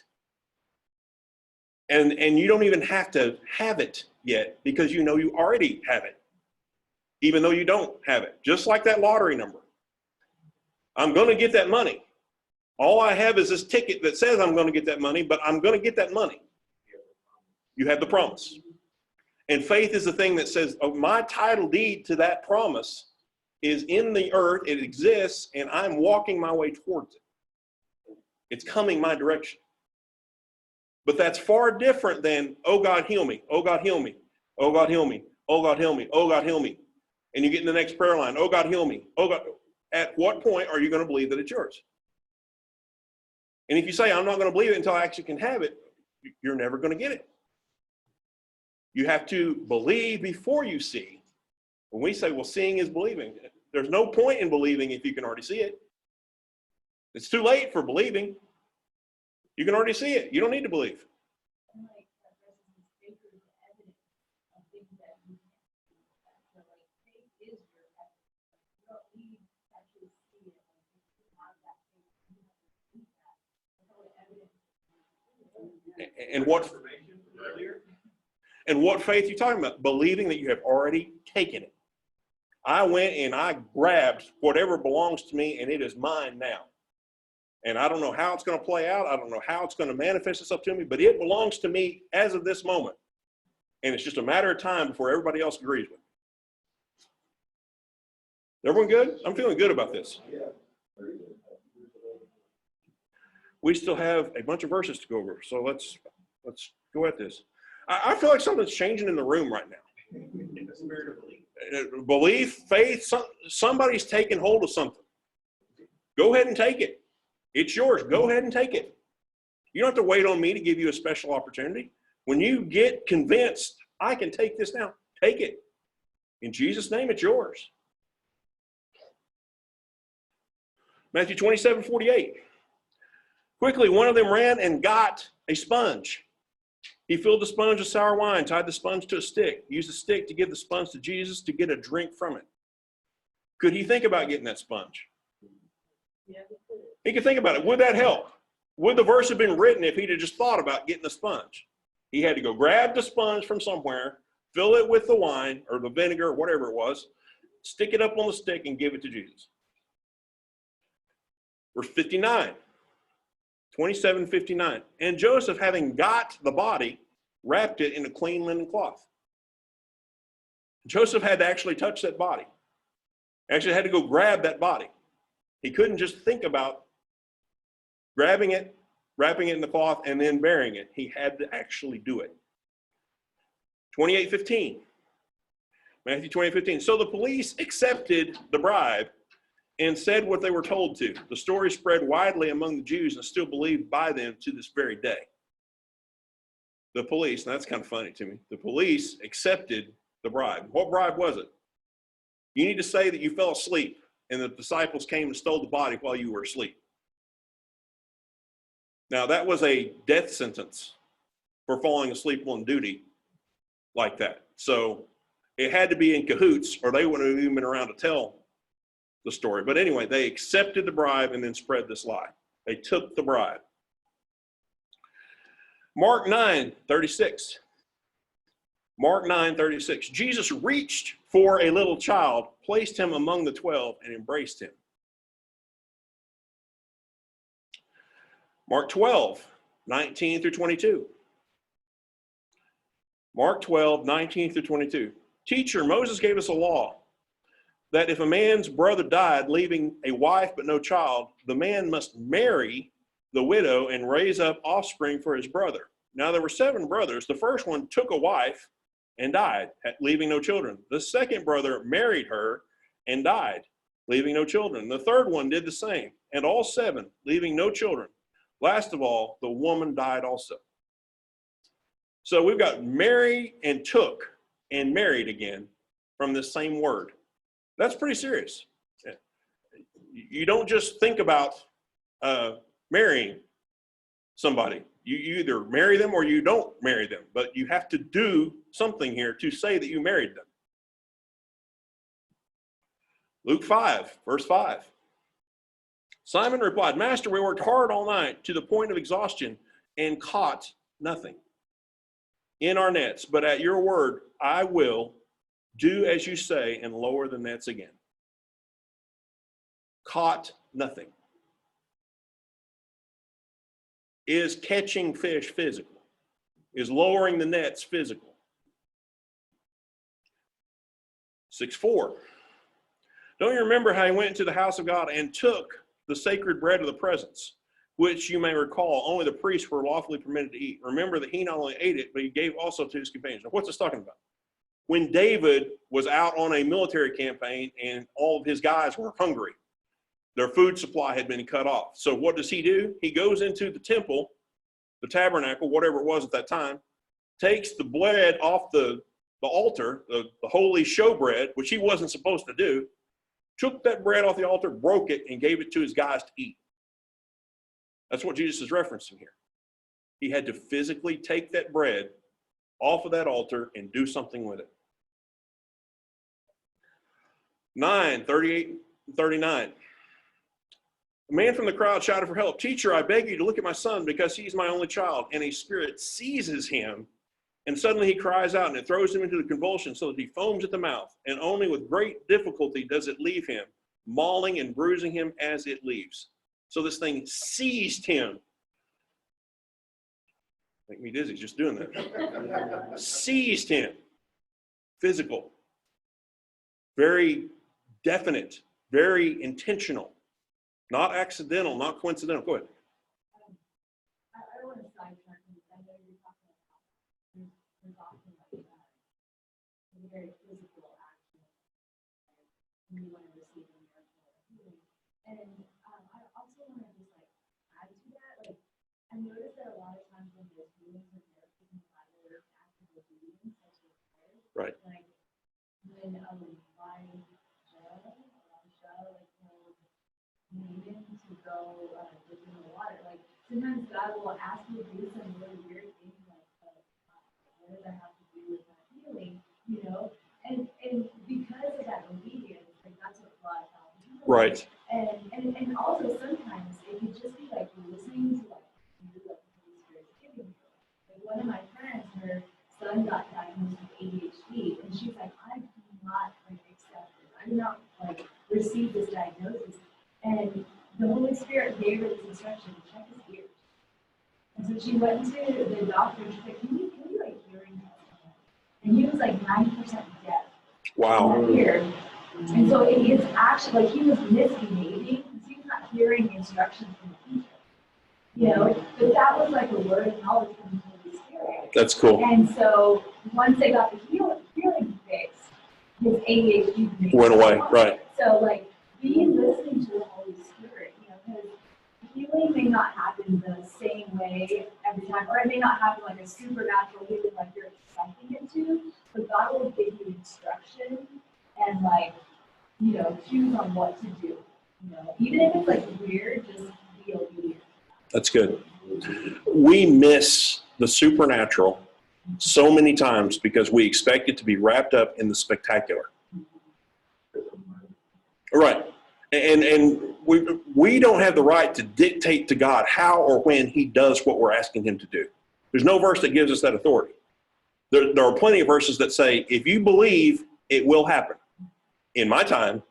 And you don't even have to have it yet because you know you already have it. even though you don't have it. Just like that lottery number. I'm going to get that money. All I have is this ticket that says I'm going to get that money, but I'm going to get that money. You have the promise. And faith is the thing that says, oh, my title deed to that promise is in the earth, it exists, and I'm walking my way towards it. It's coming my direction. But that's far different than, oh God, heal me. Oh God, heal me. Oh God, heal me. Oh God, heal me. Oh God, heal me. And you get in the next prayer line, oh God, heal me. Oh God. At what point are you going to believe that it's yours? And if you say, I'm not going to believe it until I actually can have it, you're never going to get it. You have to believe before you see. When we say, well, seeing is believing, there's no point in believing if you can already see it. It's too late for believing. You can already see it. You don't need to believe. And like that verse is sacred evidence of things that you can't see. So like faith is your evidence. You don't need to actually see it. Like you have that faith, you have to believe that. That's all the evidence. And what faith you talking about? Believing that you have already taken it. I went and I grabbed whatever belongs to me, and it is mine now. And I don't know how it's going to play out. I don't know how it's going to manifest itself to me, but it belongs to me as of this moment. And it's just a matter of time before everybody else agrees with it. Everyone good? I'm feeling good about this. Yeah. Very good. We still have a bunch of verses to go over, so let's go at this. I feel like something's changing in the room right now. In the spirit of belief. Belief, faith, somebody's taking hold of something. Go ahead and take it. It's yours. Go ahead and take it. You don't have to wait on me to give you a special opportunity. When you get convinced, I can take this now, take it. In Jesus' name, it's yours. Matthew 27:48. Quickly, one of them ran and got a sponge. He filled the sponge with sour wine, tied the sponge to a stick, used the stick to give the sponge to Jesus to get a drink from it. Could he think about getting that sponge? He could think about it. Would that help? Would the verse have been written if he'd have just thought about getting the sponge? He had to go grab the sponge from somewhere, fill it with the wine or the vinegar or whatever it was, stick it up on the stick and give it to Jesus. Verse 59. 27:59. And Joseph, having got the body, wrapped it in a clean linen cloth. Joseph had to actually touch that body. Actually had to go grab that body. He couldn't just think about grabbing it, wrapping it in the cloth, and then burying it. He had to actually do it. 28:15. Matthew 28:15. So the police accepted the bribe and said what they were told to. The story spread widely among the Jews and still believed by them to this very day. The police, and that's kind of funny to me, the police accepted the bribe. What bribe was it? You need to say that you fell asleep and the disciples came and stole the body while you were asleep. Now, that was a death sentence for falling asleep on duty like that. So it had to be in cahoots or they wouldn't have even been around to tell the story. But anyway, they accepted the bribe and then spread this lie. They took the bribe. Mark 9:36. Mark 9:36. Jesus reached for a little child, placed him among the 12, and embraced him. Mark 12:19 through 22. Mark 12:19 through 22. Teacher, Moses gave us a law that if a man's brother died, leaving a wife but no child, the man must marry the widow and raise up offspring for his brother. Now there were 7 brothers. The first one took a wife and died, leaving no children. The second brother married her and died, leaving no children. The third one did the same, and all 7, leaving no children. Last of all, the woman died also. So we've got marry and took and married again from this same word. That's pretty serious. You don't just think about marrying somebody. You either marry them or you don't marry them, but you have to do something here to say that you married them. Luke 5, verse 5. Simon replied, Master, we worked hard all night to the point of exhaustion and caught nothing in our nets, but at your word, I will Do as you say and lower the nets again. Caught nothing. Is catching fish physical? Is lowering the nets physical? 6:4. Don't you remember how he went into the house of God and took the sacred bread of the presence, which you may recall only the priests were lawfully permitted to eat? Remember that he not only ate it, but he gave also to his companions. Now, what's this talking about? When David was out on a military campaign and all of his guys were hungry, their food supply had been cut off. So what does he do? He goes into the temple, the tabernacle, whatever it was at that time, takes the bread off the altar, the holy showbread, which he wasn't supposed to do, took that bread off the altar, broke it, and gave it to his guys to eat. That's what Jesus is referencing here. He had to physically take that bread off of that altar and do something with it. 9:38 and 39. A man from the crowd shouted for help. Teacher, I beg you to look at my son because he's my only child. And a spirit seizes him, and suddenly he cries out, and it throws him into the convulsion so that he foams at the mouth. And only with great difficulty does it leave him, mauling and bruising him as it leaves. So this thing seized him. Make me dizzy just doing that. Seized him. Physical. Very definite. Very intentional. Not accidental, not coincidental. Go ahead. I don't want to sidetrack because I know you're talking about there's often like that. It's a very physical action. And you want to receive a miracle or healing. And I also want to just like add to that. Like I noticed that a lot of times when there's healings and miracles in the Bible, there's active obedience that's required. Right. Like when Elijah, like needing to go dip in the water. Like sometimes God will ask you to do some really weird things like what does that have to do with my healing, you know? And because of that obedience, like that's what brought healing. Right. And also sometimes it could just be like listening to like you, like the Holy Spirit's giving you. Like one of my friends, her son got diagnosed with ADHD, and she's like, I do not like accept it. I do not like receive this diagnosis. And the Holy Spirit gave her this instruction to check his ears. And so she went to the doctor and she's like, can you like hearing test him? And he was like 90% deaf. Wow. In that ear. And so it's actually like he was misbehaving because he was not hearing instructions from the teacher. You know, but that was like a word of knowledge from the Holy Spirit. That's cool. And so once they got the hearing fixed, his ADHD Went away. Right. So like be listening to the Holy Spirit, you know, because healing may not happen the same way every time, or it may not happen like a supernatural healing like you're expecting it to, but God will give you instruction and like, you know, choose on what to do. You know, even if it's like weird, just be obedient. That's good. We miss the supernatural so many times because we expect it to be wrapped up in the spectacular. Right. And we don't have the right to dictate to God how or when he does what we're asking him to do. There's no verse that gives us that authority. There are plenty of verses that say, if you believe, it will happen. In my time,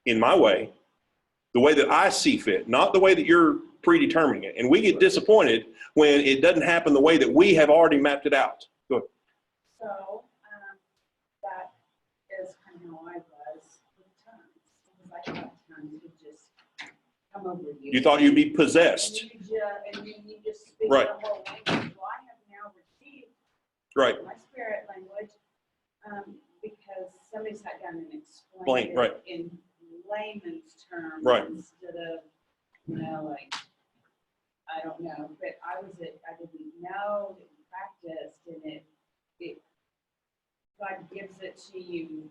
in my way, the way that I see fit, not the way that you're predetermining it. And we get disappointed when it doesn't happen the way that we have already mapped it out. Go ahead. So that is kind of how I was with tongues. Because I thought tongues would just come over you. You thought you'd be possessed. And then you just speak Right. the whole language. Well, I have now received Right. my spirit language because somebody sat down and explained it Right. in layman's terms Right. instead of, you know, like, I don't know, but I didn't know, didn't practice, and it God gives it to you,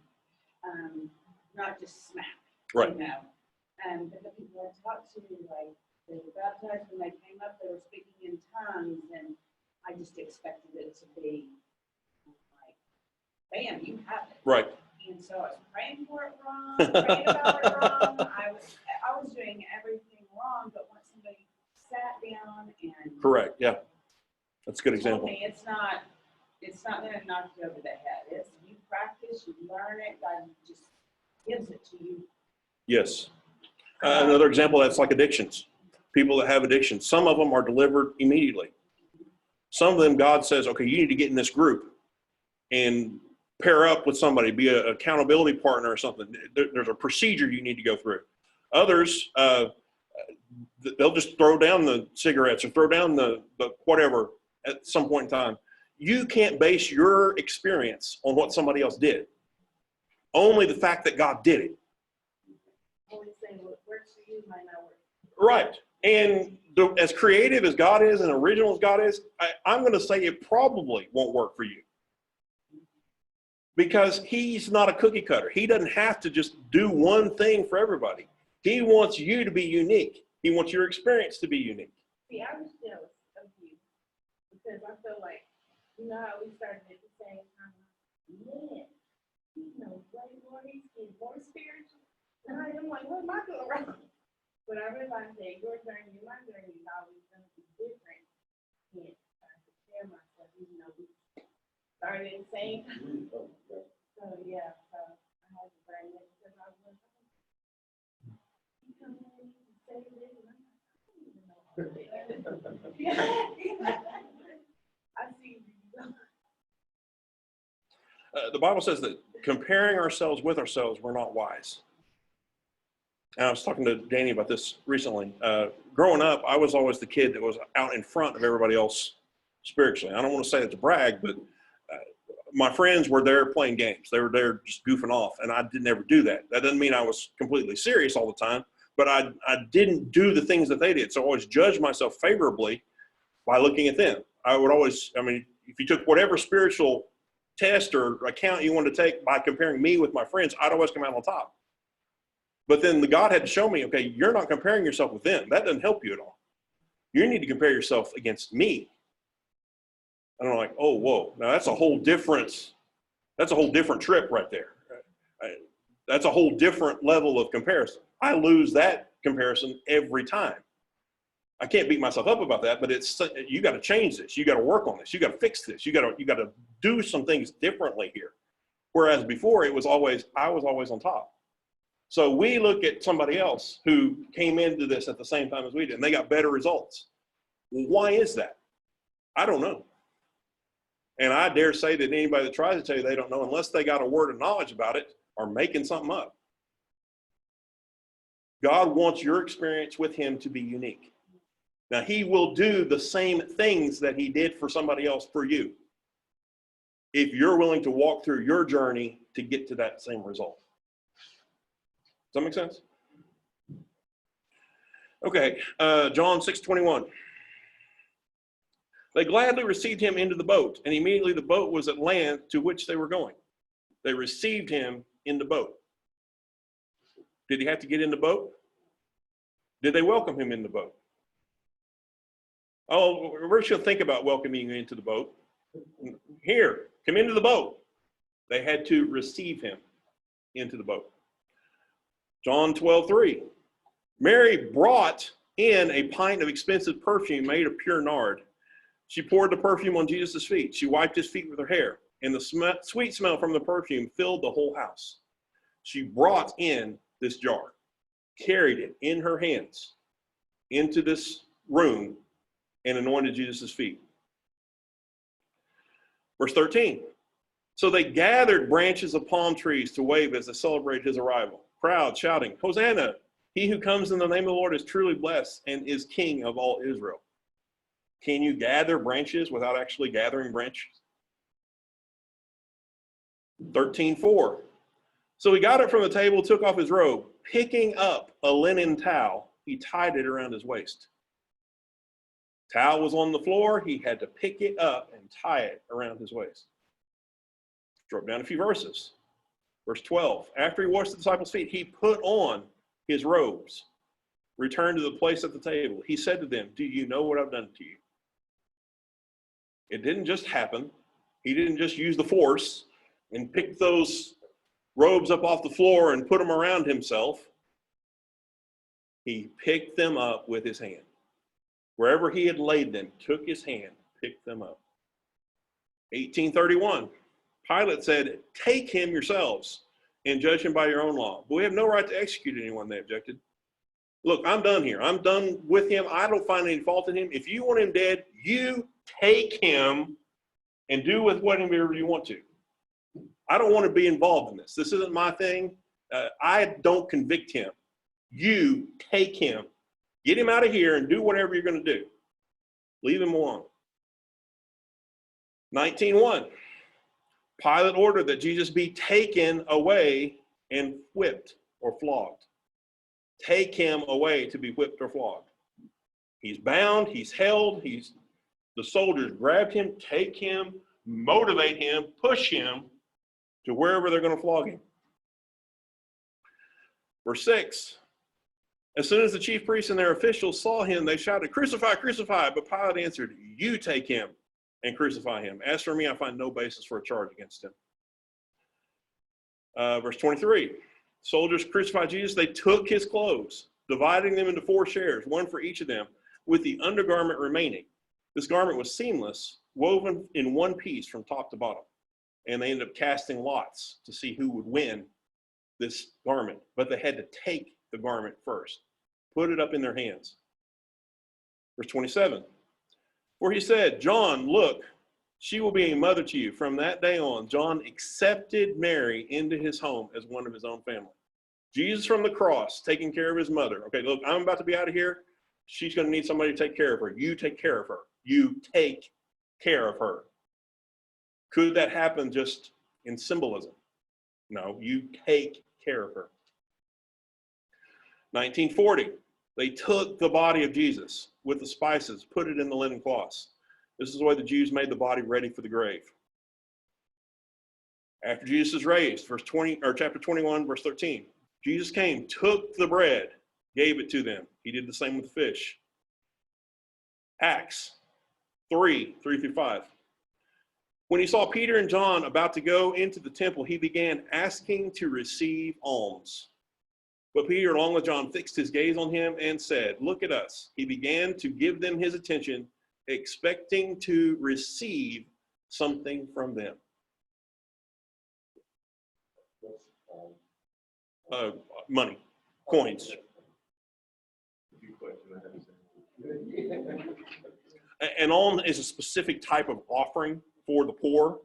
not just smack, Right. you know. But the people I talked to, like, they were baptized when they came up, they were speaking in tongues, and I just expected it to be like, bam, you have it. Right. And so I was praying for it wrong, praying about it wrong. I was doing everything wrong, but once somebody sat down and Correct. Yeah. That's a good told example. me it's not going to knock you over the head. You practice, you learn it, God just gives it to you. Yes. Another example that's like addictions. People that have addictions, some of them are delivered immediately. Some of them, God says, okay, you need to get in this group and pair up with somebody, be an accountability partner or something. There's a procedure you need to go through. Others, they'll just throw down the cigarettes or throw down the whatever at some point in time. You can't base your experience on what somebody else did. Only the fact that God did it. Always saying what works for you might not work. Right. And as creative as God is and original as God is, I'm going to say it probably won't work for you. Because he's not a cookie cutter. He doesn't have to just do one thing for everybody. He wants you to be unique. He wants your experience to be unique. See, I was jealous of you because I feel like, you know how we started at the same time? Man, he knows way more, he's getting more spiritual. And I'm like, what am I doing wrong? But I realized that your journey and my journey is always going to be different. And I compare myself, even though we started at the same time. So, yeah, so I had to learn that because I was like, you come in and say this, and I'm like, I don't even know all that. I see you. The Bible says that comparing ourselves with ourselves, we're not wise. And I was talking to Danny about this recently. Growing up, I was always the kid that was out in front of everybody else spiritually. I don't want to say it to brag, but my friends were there playing games. They were there just goofing off, and I didn't ever do that. That doesn't mean I was completely serious all the time, but I didn't do the things that they did. So I always judged myself favorably by looking at them. I would always, if you took whatever spiritual test or account you wanted to take by comparing me with my friends, I'd always come out on top. But then the God had to show me, okay, you're not comparing yourself with them. That doesn't help you at all. You need to compare yourself against me. And I'm like, oh, whoa. Now that's a whole different trip right there. That's a whole different level of comparison. I lose that comparison every time. I can't beat myself up about that, but you got to change this. You got to work on this. You got to fix this. You got to do some things differently here. Whereas before I was always on top. So we look at somebody else who came into this at the same time as we did, and they got better results. Well, why is that? I don't know. And I dare say that anybody that tries to tell you they don't know, unless they got a word of knowledge about it, are making something up. God wants your experience with him to be unique. Now, he will do the same things that he did for somebody else for you, if you're willing to walk through your journey to get to that same result. Does that make sense? Okay, John 6:21. They gladly received him into the boat, and immediately the boat was at land to which they were going. They received him in the boat. Did he have to get in the boat? Did they welcome him in the boat? Oh, we're just going to think about welcoming you into the boat. Here, come into the boat. They had to receive him into the boat. John 12:3. Mary brought in a pint of expensive perfume made of pure nard. She poured the perfume on Jesus' feet. She wiped his feet with her hair, and the sweet smell from the perfume filled the whole house. She brought in this jar, carried it in her hands into this room, and anointed Jesus' feet. Verse 13. So they gathered branches of palm trees to wave as they celebrated his arrival. Crowd shouting, Hosanna! He who comes in the name of the Lord is truly blessed and is King of all Israel. Can you gather branches without actually gathering branches? 13:4. So he got it from the table, took off his robe, picking up a linen towel, he tied it around his waist. Towel was on the floor, he had to pick it up and tie it around his waist. Drop down a few verses. Verse 12. After he washed the disciples' feet, he put on his robes, returned to the place at the table. He said to them, do you know what I've done to you? It didn't just happen. He didn't just use the force and pick those robes up off the floor and put them around himself. He picked them up with his hand. Wherever he had laid them, took his hand, picked them up. 18:31. Pilate said, take him yourselves and judge him by your own law. But we have no right to execute anyone, they objected. Look, I'm done here. I'm done with him. I don't find any fault in him. If you want him dead, you take him and do with whatever you want to. I don't want to be involved in this. This isn't my thing. I don't convict him. You take him, get him out of here, and do whatever you're going to do. Leave him alone. 19:1. Pilate ordered that Jesus be taken away and whipped or flogged. Take him away to be whipped or flogged. He's bound, he's held, the soldiers grabbed him, take him, motivate him, push him to wherever they're going to flog him. Verse 6. As soon as the chief priests and their officials saw him, they shouted, crucify, crucify. But Pilate answered, you take him and crucify him. As for me, I find no basis for a charge against him. Verse 23. Soldiers crucified Jesus. They took his clothes, dividing them into 4 shares, one for each of them, with the undergarment remaining. This garment was seamless, woven in one piece from top to bottom. And they ended up casting lots to see who would win this garment. But they had to take the garment first, put it up in their hands. Verse 27. For he said, John, look, she will be a mother to you. From that day on, John accepted Mary into his home as one of his own family. Jesus from the cross, taking care of his mother. Okay, look, I'm about to be out of here. She's going to need somebody to take care of her. You take care of her. You take care of her. Could that happen just in symbolism? No, you take care of her. 1940, they took the body of Jesus with the spices, put it in the linen cloths. This is the way the Jews made the body ready for the grave. After Jesus is raised, chapter 21, verse 13, Jesus came, took the bread, gave it to them. He did the same with the fish. Acts 3:3-5. When he saw Peter and John about to go into the temple, he began asking to receive alms. But Peter, along with John, fixed his gaze on him and said, look at us. He began to give them his attention, expecting to receive something from them. Money, coins. Few questions I have to say. An alms is a specific type of offering for the poor.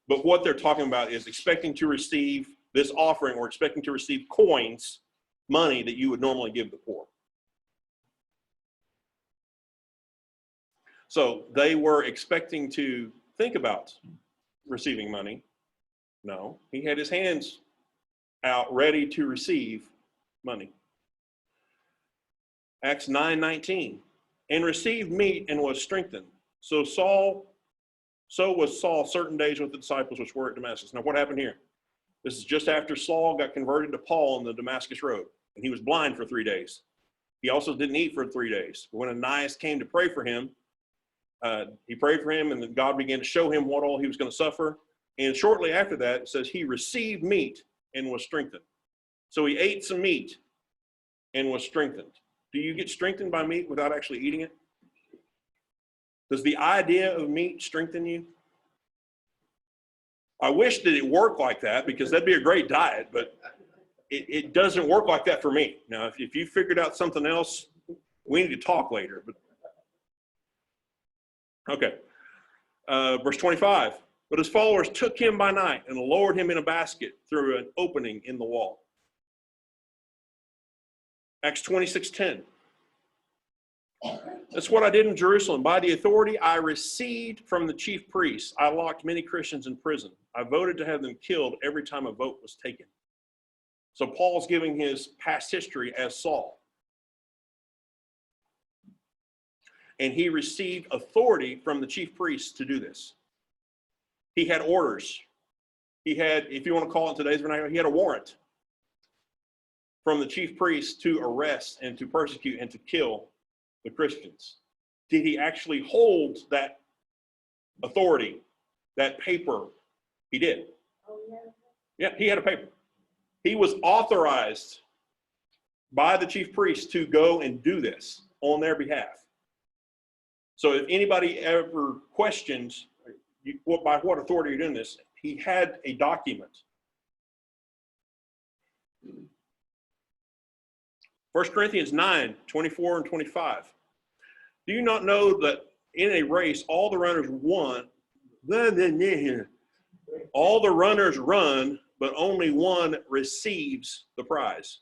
But what they're talking about is expecting to receive this offering or expecting to receive coins, money that you would normally give the poor. So they were expecting to think about receiving money. No, he had his hands out ready to receive money. Acts 9:19, and received meat and was strengthened. So was Saul certain days with the disciples which were at Damascus. Now what happened here? This is just after Saul got converted to Paul on the Damascus road, and he was blind for 3 days. He also didn't eat for 3 days. When Ananias came to pray for him, he prayed for him, and then God began to show him what all he was going to suffer. And shortly after that, it says he received meat and was strengthened. So he ate some meat and was strengthened. Do you get strengthened by meat without actually eating it? Does the idea of meat strengthen you? I wish that it worked like that, because that'd be a great diet, but it doesn't work like that for me. Now, if you figured out something else, we need to talk later. But okay. Verse 25. But his followers took him by night and lowered him in a basket through an opening in the wall. Acts 26:10. That's what I did in Jerusalem. By the authority I received from the chief priests, I locked many Christians in prison. I voted to have them killed every time a vote was taken. So Paul's giving his past history as Saul. And he received authority from the chief priests to do this. He had orders. He had, if you want to call it today's vernacular, he had a warrant from the chief priests to arrest and to persecute and to kill the Christians. Did he actually hold that authority, that paper? He did. Oh, yeah. Yeah, he had a paper. He was authorized by the chief priest to go and do this on their behalf. So if anybody ever questions by what authority you're doing this, He had a document. 1 Corinthians 9, 24 and 25. Do you not know that in a race all the runners run, all the runners run, but only one receives the prize?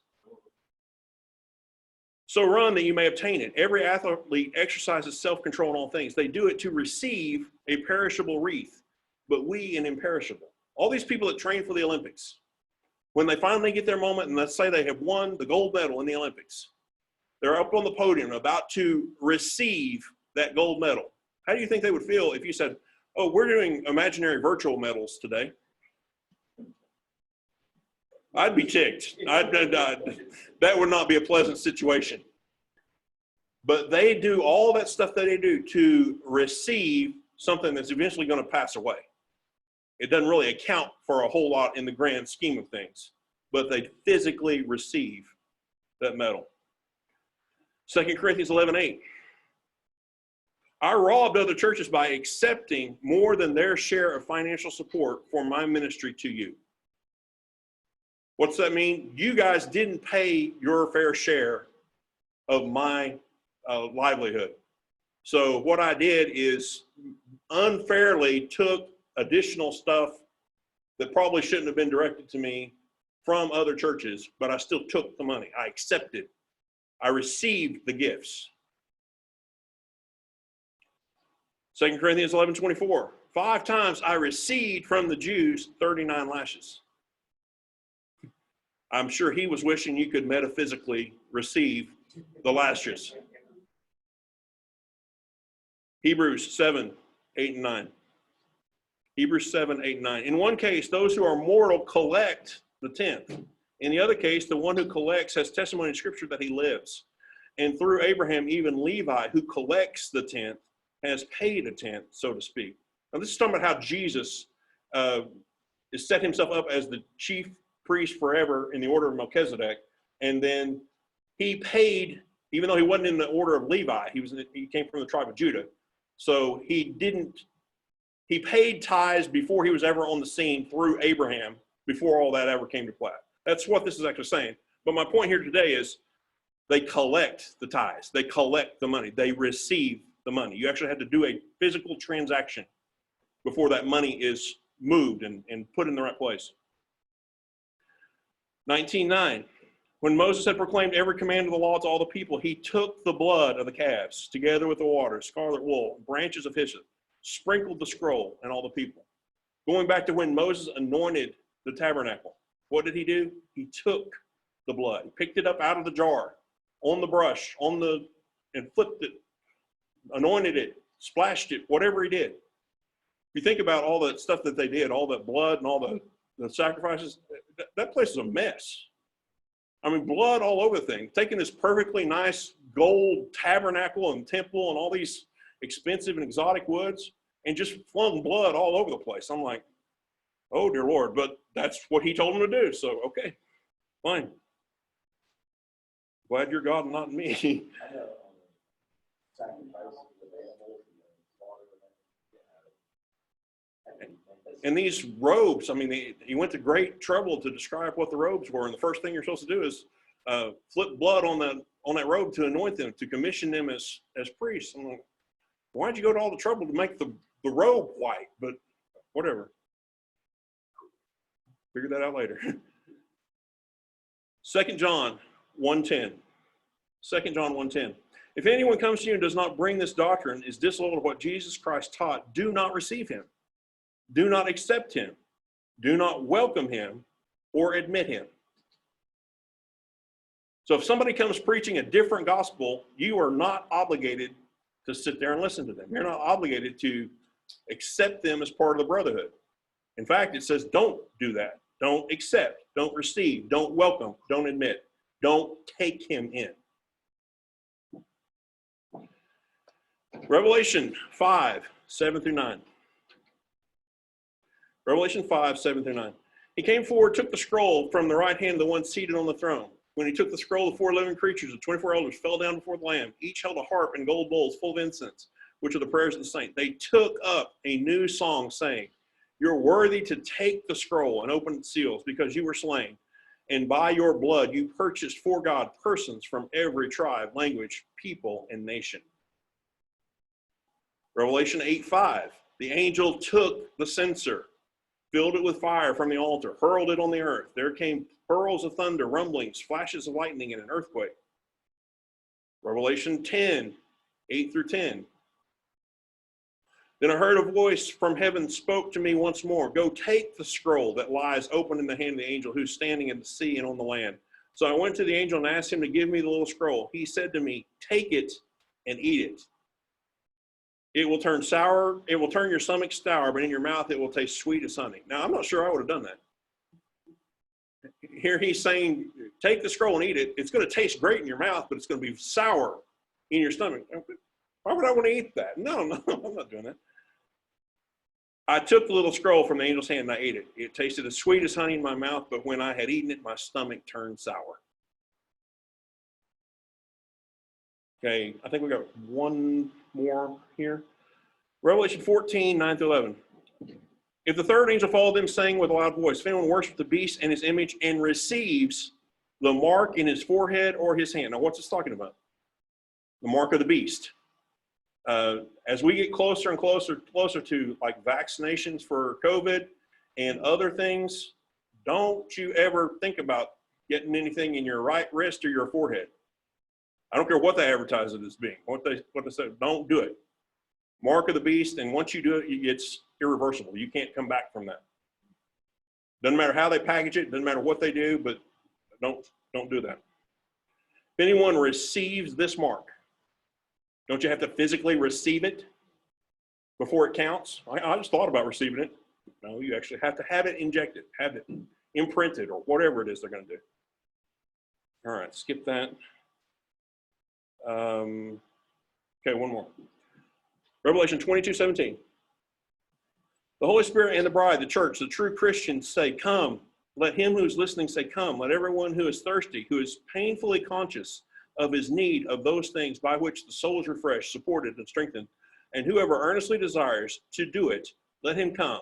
So run that you may obtain it. Every athlete exercises self-control in all things. They do it to receive a perishable wreath, but we an imperishable. All these people that train for the Olympics, when they finally get their moment and let's say they have won the gold medal in the Olympics, they're up on the podium about to receive that gold medal. How do you think they would feel if you said, oh, we're doing imaginary virtual medals today? I'd be ticked. That would not be a pleasant situation. But they do all that stuff that they do to receive something that's eventually going to pass away. It doesn't really account for a whole lot in the grand scheme of things, but they physically receive that medal. 2 Corinthians 11:8. I robbed other churches by accepting more than their share of financial support for my ministry to you. What's that mean? You guys didn't pay your fair share of my livelihood. So what I did is unfairly took additional stuff that probably shouldn't have been directed to me from other churches, but I still took the money. I accepted. I received the gifts. 2 Corinthians 11:24. 5 times I received from the Jews 39 lashes. I'm sure he was wishing you could metaphysically receive the lashes. Hebrews 7, 8, and 9. Hebrews 7, 8, and 9. In one case, those who are mortal collect the tenth. In the other case, the one who collects has testimony in Scripture that he lives. And through Abraham, even Levi, who collects the tenth, has paid a tenth, so to speak. Now, this is talking about how Jesus has set himself up as the chief priest forever in the order of Melchizedek. And then he paid, even though he wasn't in the order of Levi, he came from the tribe of Judah. So he paid tithes before he was ever on the scene through Abraham, before all that ever came to play. That's what this is actually saying. But my point here today is they collect the tithes. They collect the money. They receive the money. You actually had to do a physical transaction before that money is moved and put in the right place. 19:9. When Moses had proclaimed every command of the law to all the people, he took the blood of the calves, together with the water, scarlet wool, branches of hyssop, sprinkled the scroll and all the people. Going back to when Moses anointed the tabernacle, what did he do? He took the blood, he picked it up out of the jar, on the brush, and flipped it, anointed it, splashed it, whatever he did. If you think about all that stuff that they did, all that blood and all the sacrifices, that place is a mess. I mean, blood all over the thing. Taking this perfectly nice gold tabernacle and temple and all these expensive and exotic woods and just flung blood all over the place. I'm like, oh, dear Lord, but that's what he told them to do. So, okay, fine. Glad you're God and not me. I know, sacrifice of animals and slaughter. And these robes, I mean, he went to great trouble to describe what the robes were. And the first thing you're supposed to do is flip blood on that robe to anoint them, to commission them as priests. I'm like, why'd you go to all the trouble to make the robe white? But whatever. Figure that out later. 2 John 1:10. 2 John 1:10. If anyone comes to you and does not bring this doctrine, is disloyal to what Jesus Christ taught, do not receive him. Do not accept him. Do not welcome him or admit him. So if somebody comes preaching a different gospel, you are not obligated to sit there and listen to them. You're not obligated to accept them as part of the brotherhood. In fact, it says don't do that. Don't accept, don't receive, don't welcome, don't admit, don't take him in. Revelation 5, 7 through 9. Revelation 5, 7 through 9. He came forward, took the scroll from the right hand of the one seated on the throne. When he took the scroll, the 4 living creatures, the 24 elders, fell down before the Lamb. Each held a harp and gold bowls full of incense, which are the prayers of the saints. They took up a new song, saying, You're worthy to take the scroll and open its seals because you were slain. And by your blood, you purchased for God persons from every tribe, language, people, and nation. Revelation 8:5. The angel took the censer, filled it with fire from the altar, hurled it on the earth. There came pearls of thunder, rumblings, flashes of lightning, and an earthquake. Revelation 10:8-10. Then I heard a voice from heaven spoke to me once more. Go take the scroll that lies open in the hand of the angel who's standing in the sea and on the land. So I went to the angel and asked him to give me the little scroll. He said to me, take it and eat it. It will turn sour, it will turn your stomach sour, but in your mouth it will taste sweet as honey. Now, I'm not sure I would have done that. Here he's saying, take the scroll and eat it. It's going to taste great in your mouth, but it's going to be sour in your stomach. Why would I want to eat that? No, I'm not doing that. I took the little scroll from the angel's hand and I ate it. It tasted as sweet as honey in my mouth, but when I had eaten it, my stomach turned sour. Okay, I think we got one more here. Revelation 14:9-11. If the third angel followed them, saying with a loud voice, if anyone worships the beast and his image and receives the mark in his forehead or his hand. Now, what's this talking about? The mark of the beast. As we get closer and closer to like vaccinations for COVID and other things, don't you ever think about getting anything in your right wrist or your forehead. I don't care what they advertise it as being, what they say, don't do it. Mark of the beast, and once you do it, it's irreversible. You can't come back from that. Doesn't matter how they package it, doesn't matter what they do, but don't do that. If anyone receives this mark, don't you have to physically receive it before it counts? I just thought about receiving it. No, you actually have to have it injected, have it imprinted, or whatever it is they're going to do. All right, skip that. Okay, one more. Revelation 22:17. The Holy Spirit and the bride, the church, the true Christians say, come. Let him who is listening say, come. Let everyone who is thirsty, who is painfully conscious of his need of those things by which the soul is refreshed, supported, and strengthened, and whoever earnestly desires to do it, let him come.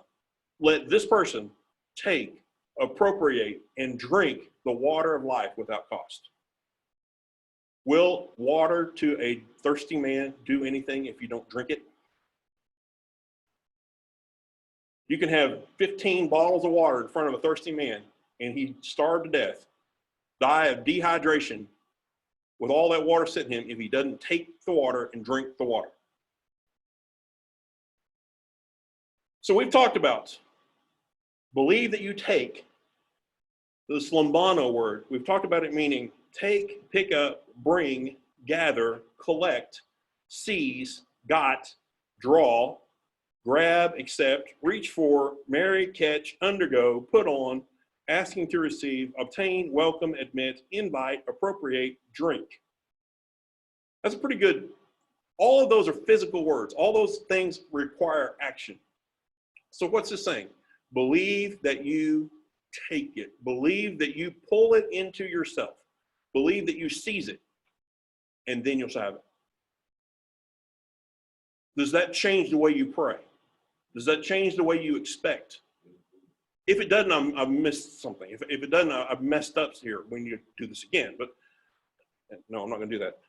Let this person take, appropriate, and drink the water of life without cost. Will water to a thirsty man do anything if you don't drink it? You can have 15 bottles of water in front of a thirsty man, and he starved to death, die of dehydration with all that water sitting in him if he doesn't take the water and drink the water. So we've talked about believe that you take, this lambano word. We've talked about it meaning take, pick up, bring, gather, collect, seize, got, draw, grab, accept, reach for, marry, catch, undergo, put on, asking to receive, obtain, welcome, admit, invite, appropriate, drink. That's pretty good. All of those are physical words. All those things require action. So what's this saying? Believe that you take it. Believe that you pull it into yourself. Believe that you seize it, and then you'll have it. Does that change the way you pray? Does that change the way you expect? If it doesn't, I've missed something. If it doesn't, I've messed up here when you do this again. But no, I'm not going to do that.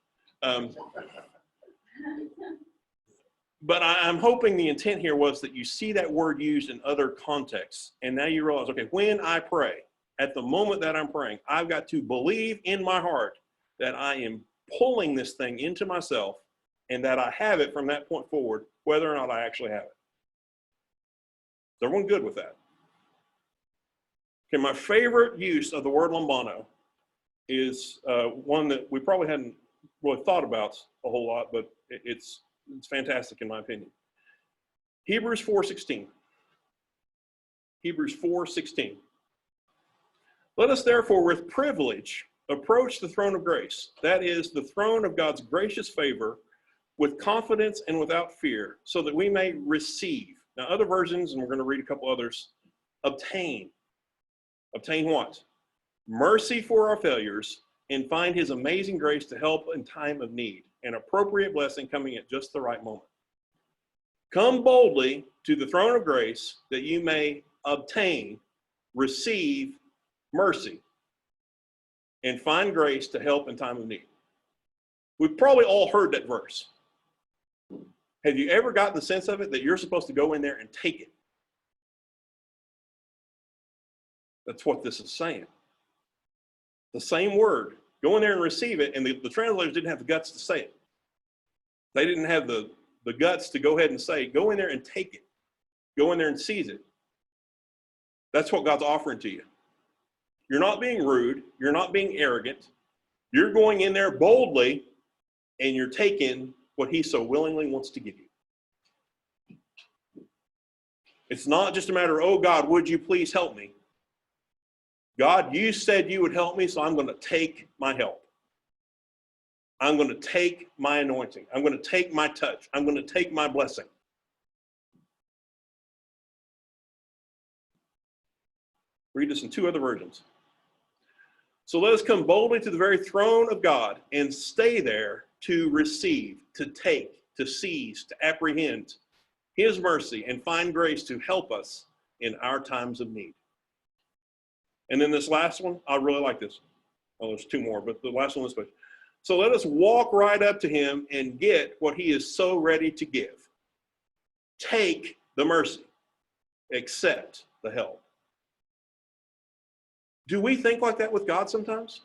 But I'm hoping the intent here was that you see that word used in other contexts. And now you realize, okay, when I pray, at the moment that I'm praying, I've got to believe in my heart that I am pulling this thing into myself and that I have it from that point forward, whether or not I actually have it. Is everyone good with that? Okay, my favorite use of the word lambano is one that we probably hadn't really thought about a whole lot, but it's fantastic in my opinion. Hebrews 4:16. Hebrews 4:16. Let us therefore with privilege approach the throne of grace, that is the throne of God's gracious favor, with confidence and without fear, so that we may receive. Now other versions, and we're going to read a couple others, obtain. Obtain what? Mercy for our failures and find his amazing grace to help in time of need, an appropriate blessing coming at just the right moment. Come boldly to the throne of grace that you may obtain, receive mercy, and find grace to help in time of need. We've probably all heard that verse. Have you ever gotten the sense of it that you're supposed to go in there and take it? That's what this is saying. The same word. Go in there and receive it, and the translators didn't have the guts to say it. They didn't have the guts to go ahead and say, go in there and take it. Go in there and seize it. That's what God's offering to you. You're not being rude. You're not being arrogant. You're going in there boldly, and you're taking what he so willingly wants to give you. It's not just a matter of, oh God, would you please help me? God, you said you would help me, so I'm going to take my help. I'm going to take my anointing. I'm going to take my touch. I'm going to take my blessing. Read this in 2 other versions. So let us come boldly to the very throne of God and stay there to receive, to take, to seize, to apprehend his mercy and find grace to help us in our times of need. And then this last one, I really like this. Oh, there's 2 more, but the last one is good. So let us walk right up to him and get what he is so ready to give. Take the mercy. Accept the help. Do we think like that with God sometimes?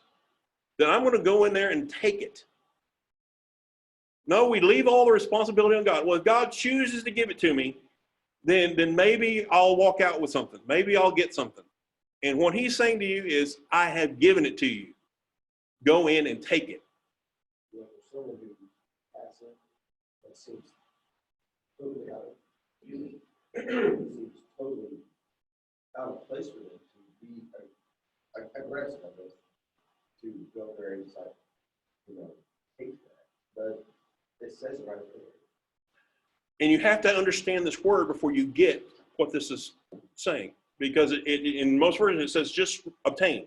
That I'm going to go in there and take it. No, we leave all the responsibility on God. Well, if God chooses to give it to me, then maybe I'll walk out with something. Maybe I'll get something. And what he's saying to you is, I have given it to you. Go in and take it. You know, for someone who's passive, that seems totally seems totally out of place for them to be aggressive, I guess, to go there and decide, take that. But it says it right there. And you have to understand this word before you get what this is saying. Because in most versions it says just obtain.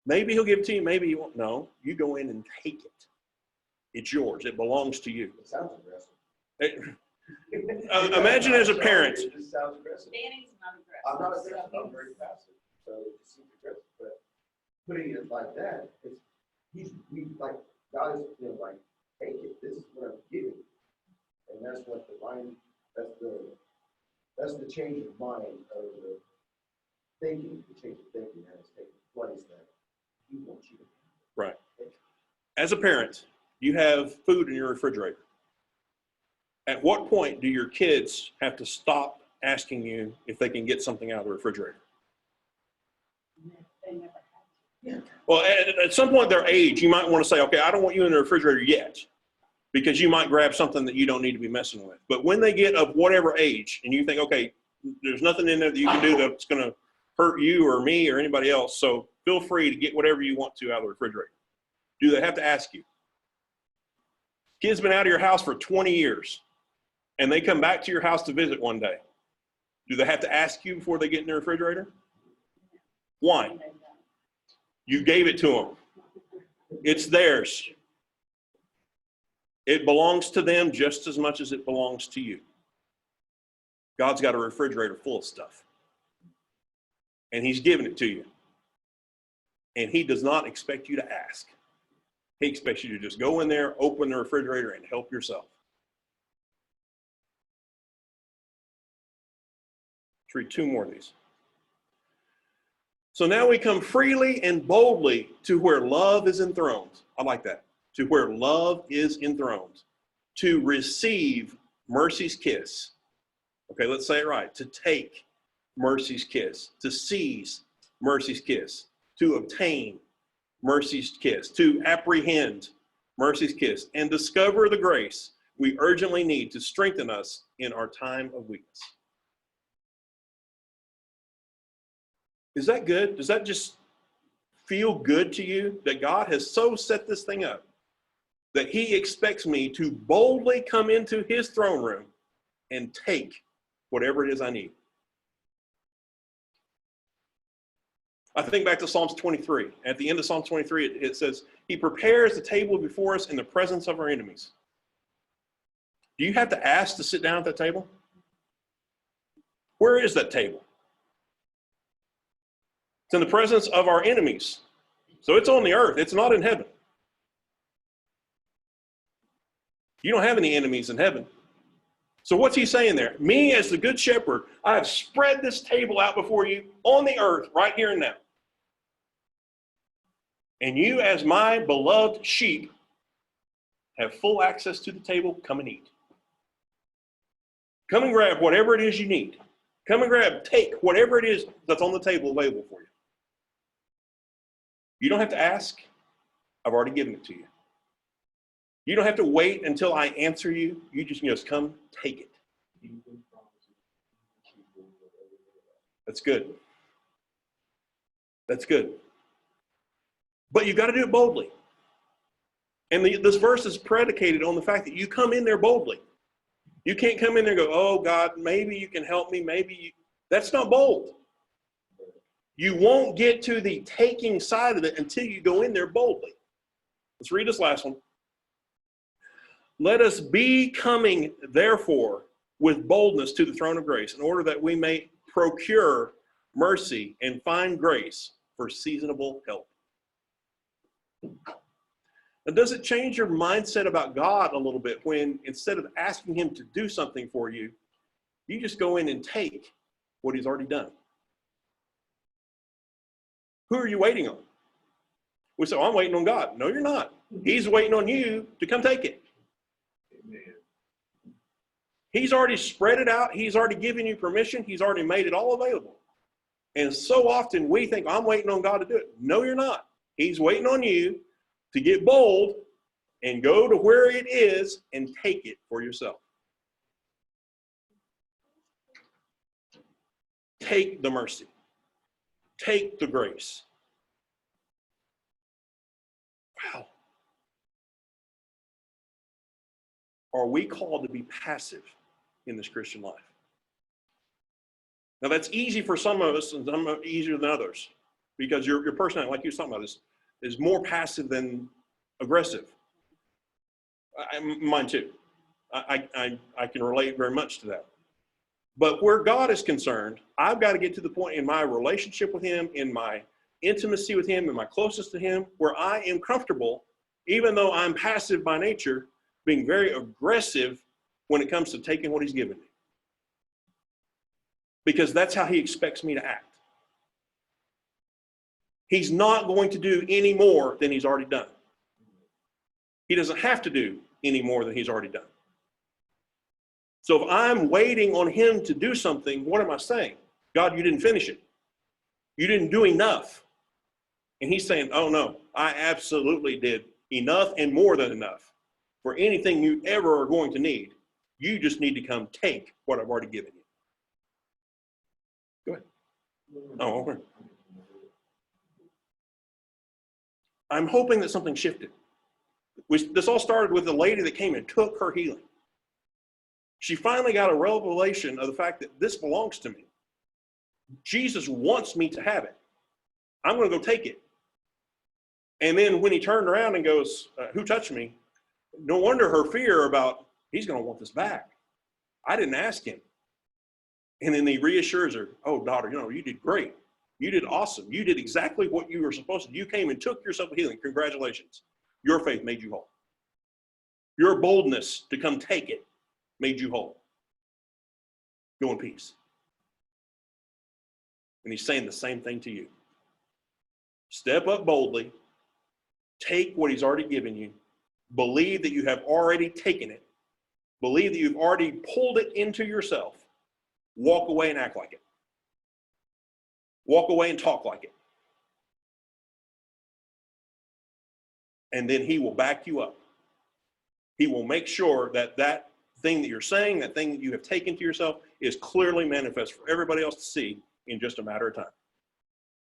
Maybe he'll give it to you, maybe he won't. No, you go in and take it. It's yours. It belongs to you. It sounds aggressive. Imagine as a parent. It just sounds aggressive. Danny's not aggressive. I'm not aggressive, I'm very passive, so it just seems aggressive, but putting it like that, like, God is, like, take it, this is what I'm giving. And that's what the mind, that's the change of mind, of the thinking, the change of thinking that is taking place, that he wants you to. Right. As a parent, you have food in your refrigerator. At what point do your kids have to stop asking you if they can get something out of the refrigerator? They never have to. Well, at some point their age, you might want to say, okay, I don't want you in the refrigerator yet, because you might grab something that you don't need to be messing with. But when they get of whatever age, and you think, okay, there's nothing in there that you can do that's going to hurt you or me or anybody else, so feel free to get whatever you want to out of the refrigerator. Do they have to ask you? Kids been out of your house for 20 years, and they come back to your house to visit one day. Do they have to ask you before they get in the refrigerator? Why? You gave it to them. It's theirs. It belongs to them just as much as it belongs to you. God's got a refrigerator full of stuff. And he's given it to you. And he does not expect you to ask. He expects you to just go in there, open the refrigerator, and help yourself. Let's read 2 more of these. So now we come freely and boldly to where love is enthroned. I like that. To where love is enthroned. To receive mercy's kiss. Okay, let's say it right. To take mercy's kiss. To seize mercy's kiss. To obtain mercy's kiss. To apprehend mercy's kiss. And discover the grace we urgently need to strengthen us in our time of weakness. Is that good? Does that just feel good to you? That God has so set this thing up that he expects me to boldly come into his throne room and take whatever it is I need. I think back to Psalms 23. At the end of Psalms 23, it says, he prepares the table before us in the presence of our enemies. Do you have to ask to sit down at that table? Where is that table? It's in the presence of our enemies. So it's on the earth. It's not in heaven. You don't have any enemies in heaven. So what's he saying there? Me as the good shepherd, I have spread this table out before you on the earth right here and now. And you as my beloved sheep have full access to the table. Come and eat. Come and grab whatever it is you need. Come and take whatever it is that's on the table available for you. You don't have to ask. I've already given it to you. You don't have to wait until I answer you. You just come take it. That's good. That's good. But you've got to do it boldly. And this verse is predicated on the fact that you come in there boldly. You can't come in there and go, oh, God, maybe you can help me. That's not bold. You won't get to the taking side of it until you go in there boldly. Let's read this last one. Let us be coming, therefore, with boldness to the throne of grace, in order that we may procure mercy and find grace for seasonable help. Now, does it change your mindset about God a little bit when instead of asking him to do something for you, you just go in and take what he's already done? Who are you waiting on? We say, oh, I'm waiting on God. No, you're not. He's waiting on you to come take it. He's already spread it out. He's already given you permission. He's already made it all available. And so often we think, I'm waiting on God to do it. No, you're not. He's waiting on you to get bold and go to where it is and take it for yourself. Take the mercy. Take the grace. Wow. Are we called to be passive in this Christian life? Now that's easy for some of us and some easier than others, because your personality, like you were talking about, is more passive than aggressive. Mine too. I can relate very much to that. But where God is concerned, I've got to get to the point in my relationship with him, in my intimacy with him, in my closeness to him, where I am comfortable, even though I'm passive by nature, being very aggressive when it comes to taking what he's given me. Because that's how he expects me to act. He's not going to do any more than he's already done. He doesn't have to do any more than he's already done. So if I'm waiting on him to do something, what am I saying? God, you didn't finish it. You didn't do enough. And he's saying, oh no, I absolutely did enough and more than enough for anything you ever are going to need. You just need to come take what I've already given you. Go ahead. Oh, okay. I'm hoping that something shifted. This all started with a lady that came and took her healing. She finally got a revelation of the fact that this belongs to me. Jesus wants me to have it. I'm going to go take it. And then when he turned around and goes, who touched me? No wonder her fear about, he's going to want this back. I didn't ask him. And then he reassures her, oh, daughter, you did great. You did awesome. You did exactly what you were supposed to do. You came and took yourself a healing. Congratulations. Your faith made you whole. Your boldness to come take it made you whole. Go in peace. And he's saying the same thing to you. Step up boldly. Take what he's already given you. Believe that you have already taken it. Believe that you've already pulled it into yourself. Walk away and act like it. Walk away and talk like it. And then he will back you up. He will make sure that that thing that you're saying, that thing that you have taken to yourself, is clearly manifest for everybody else to see in just a matter of time.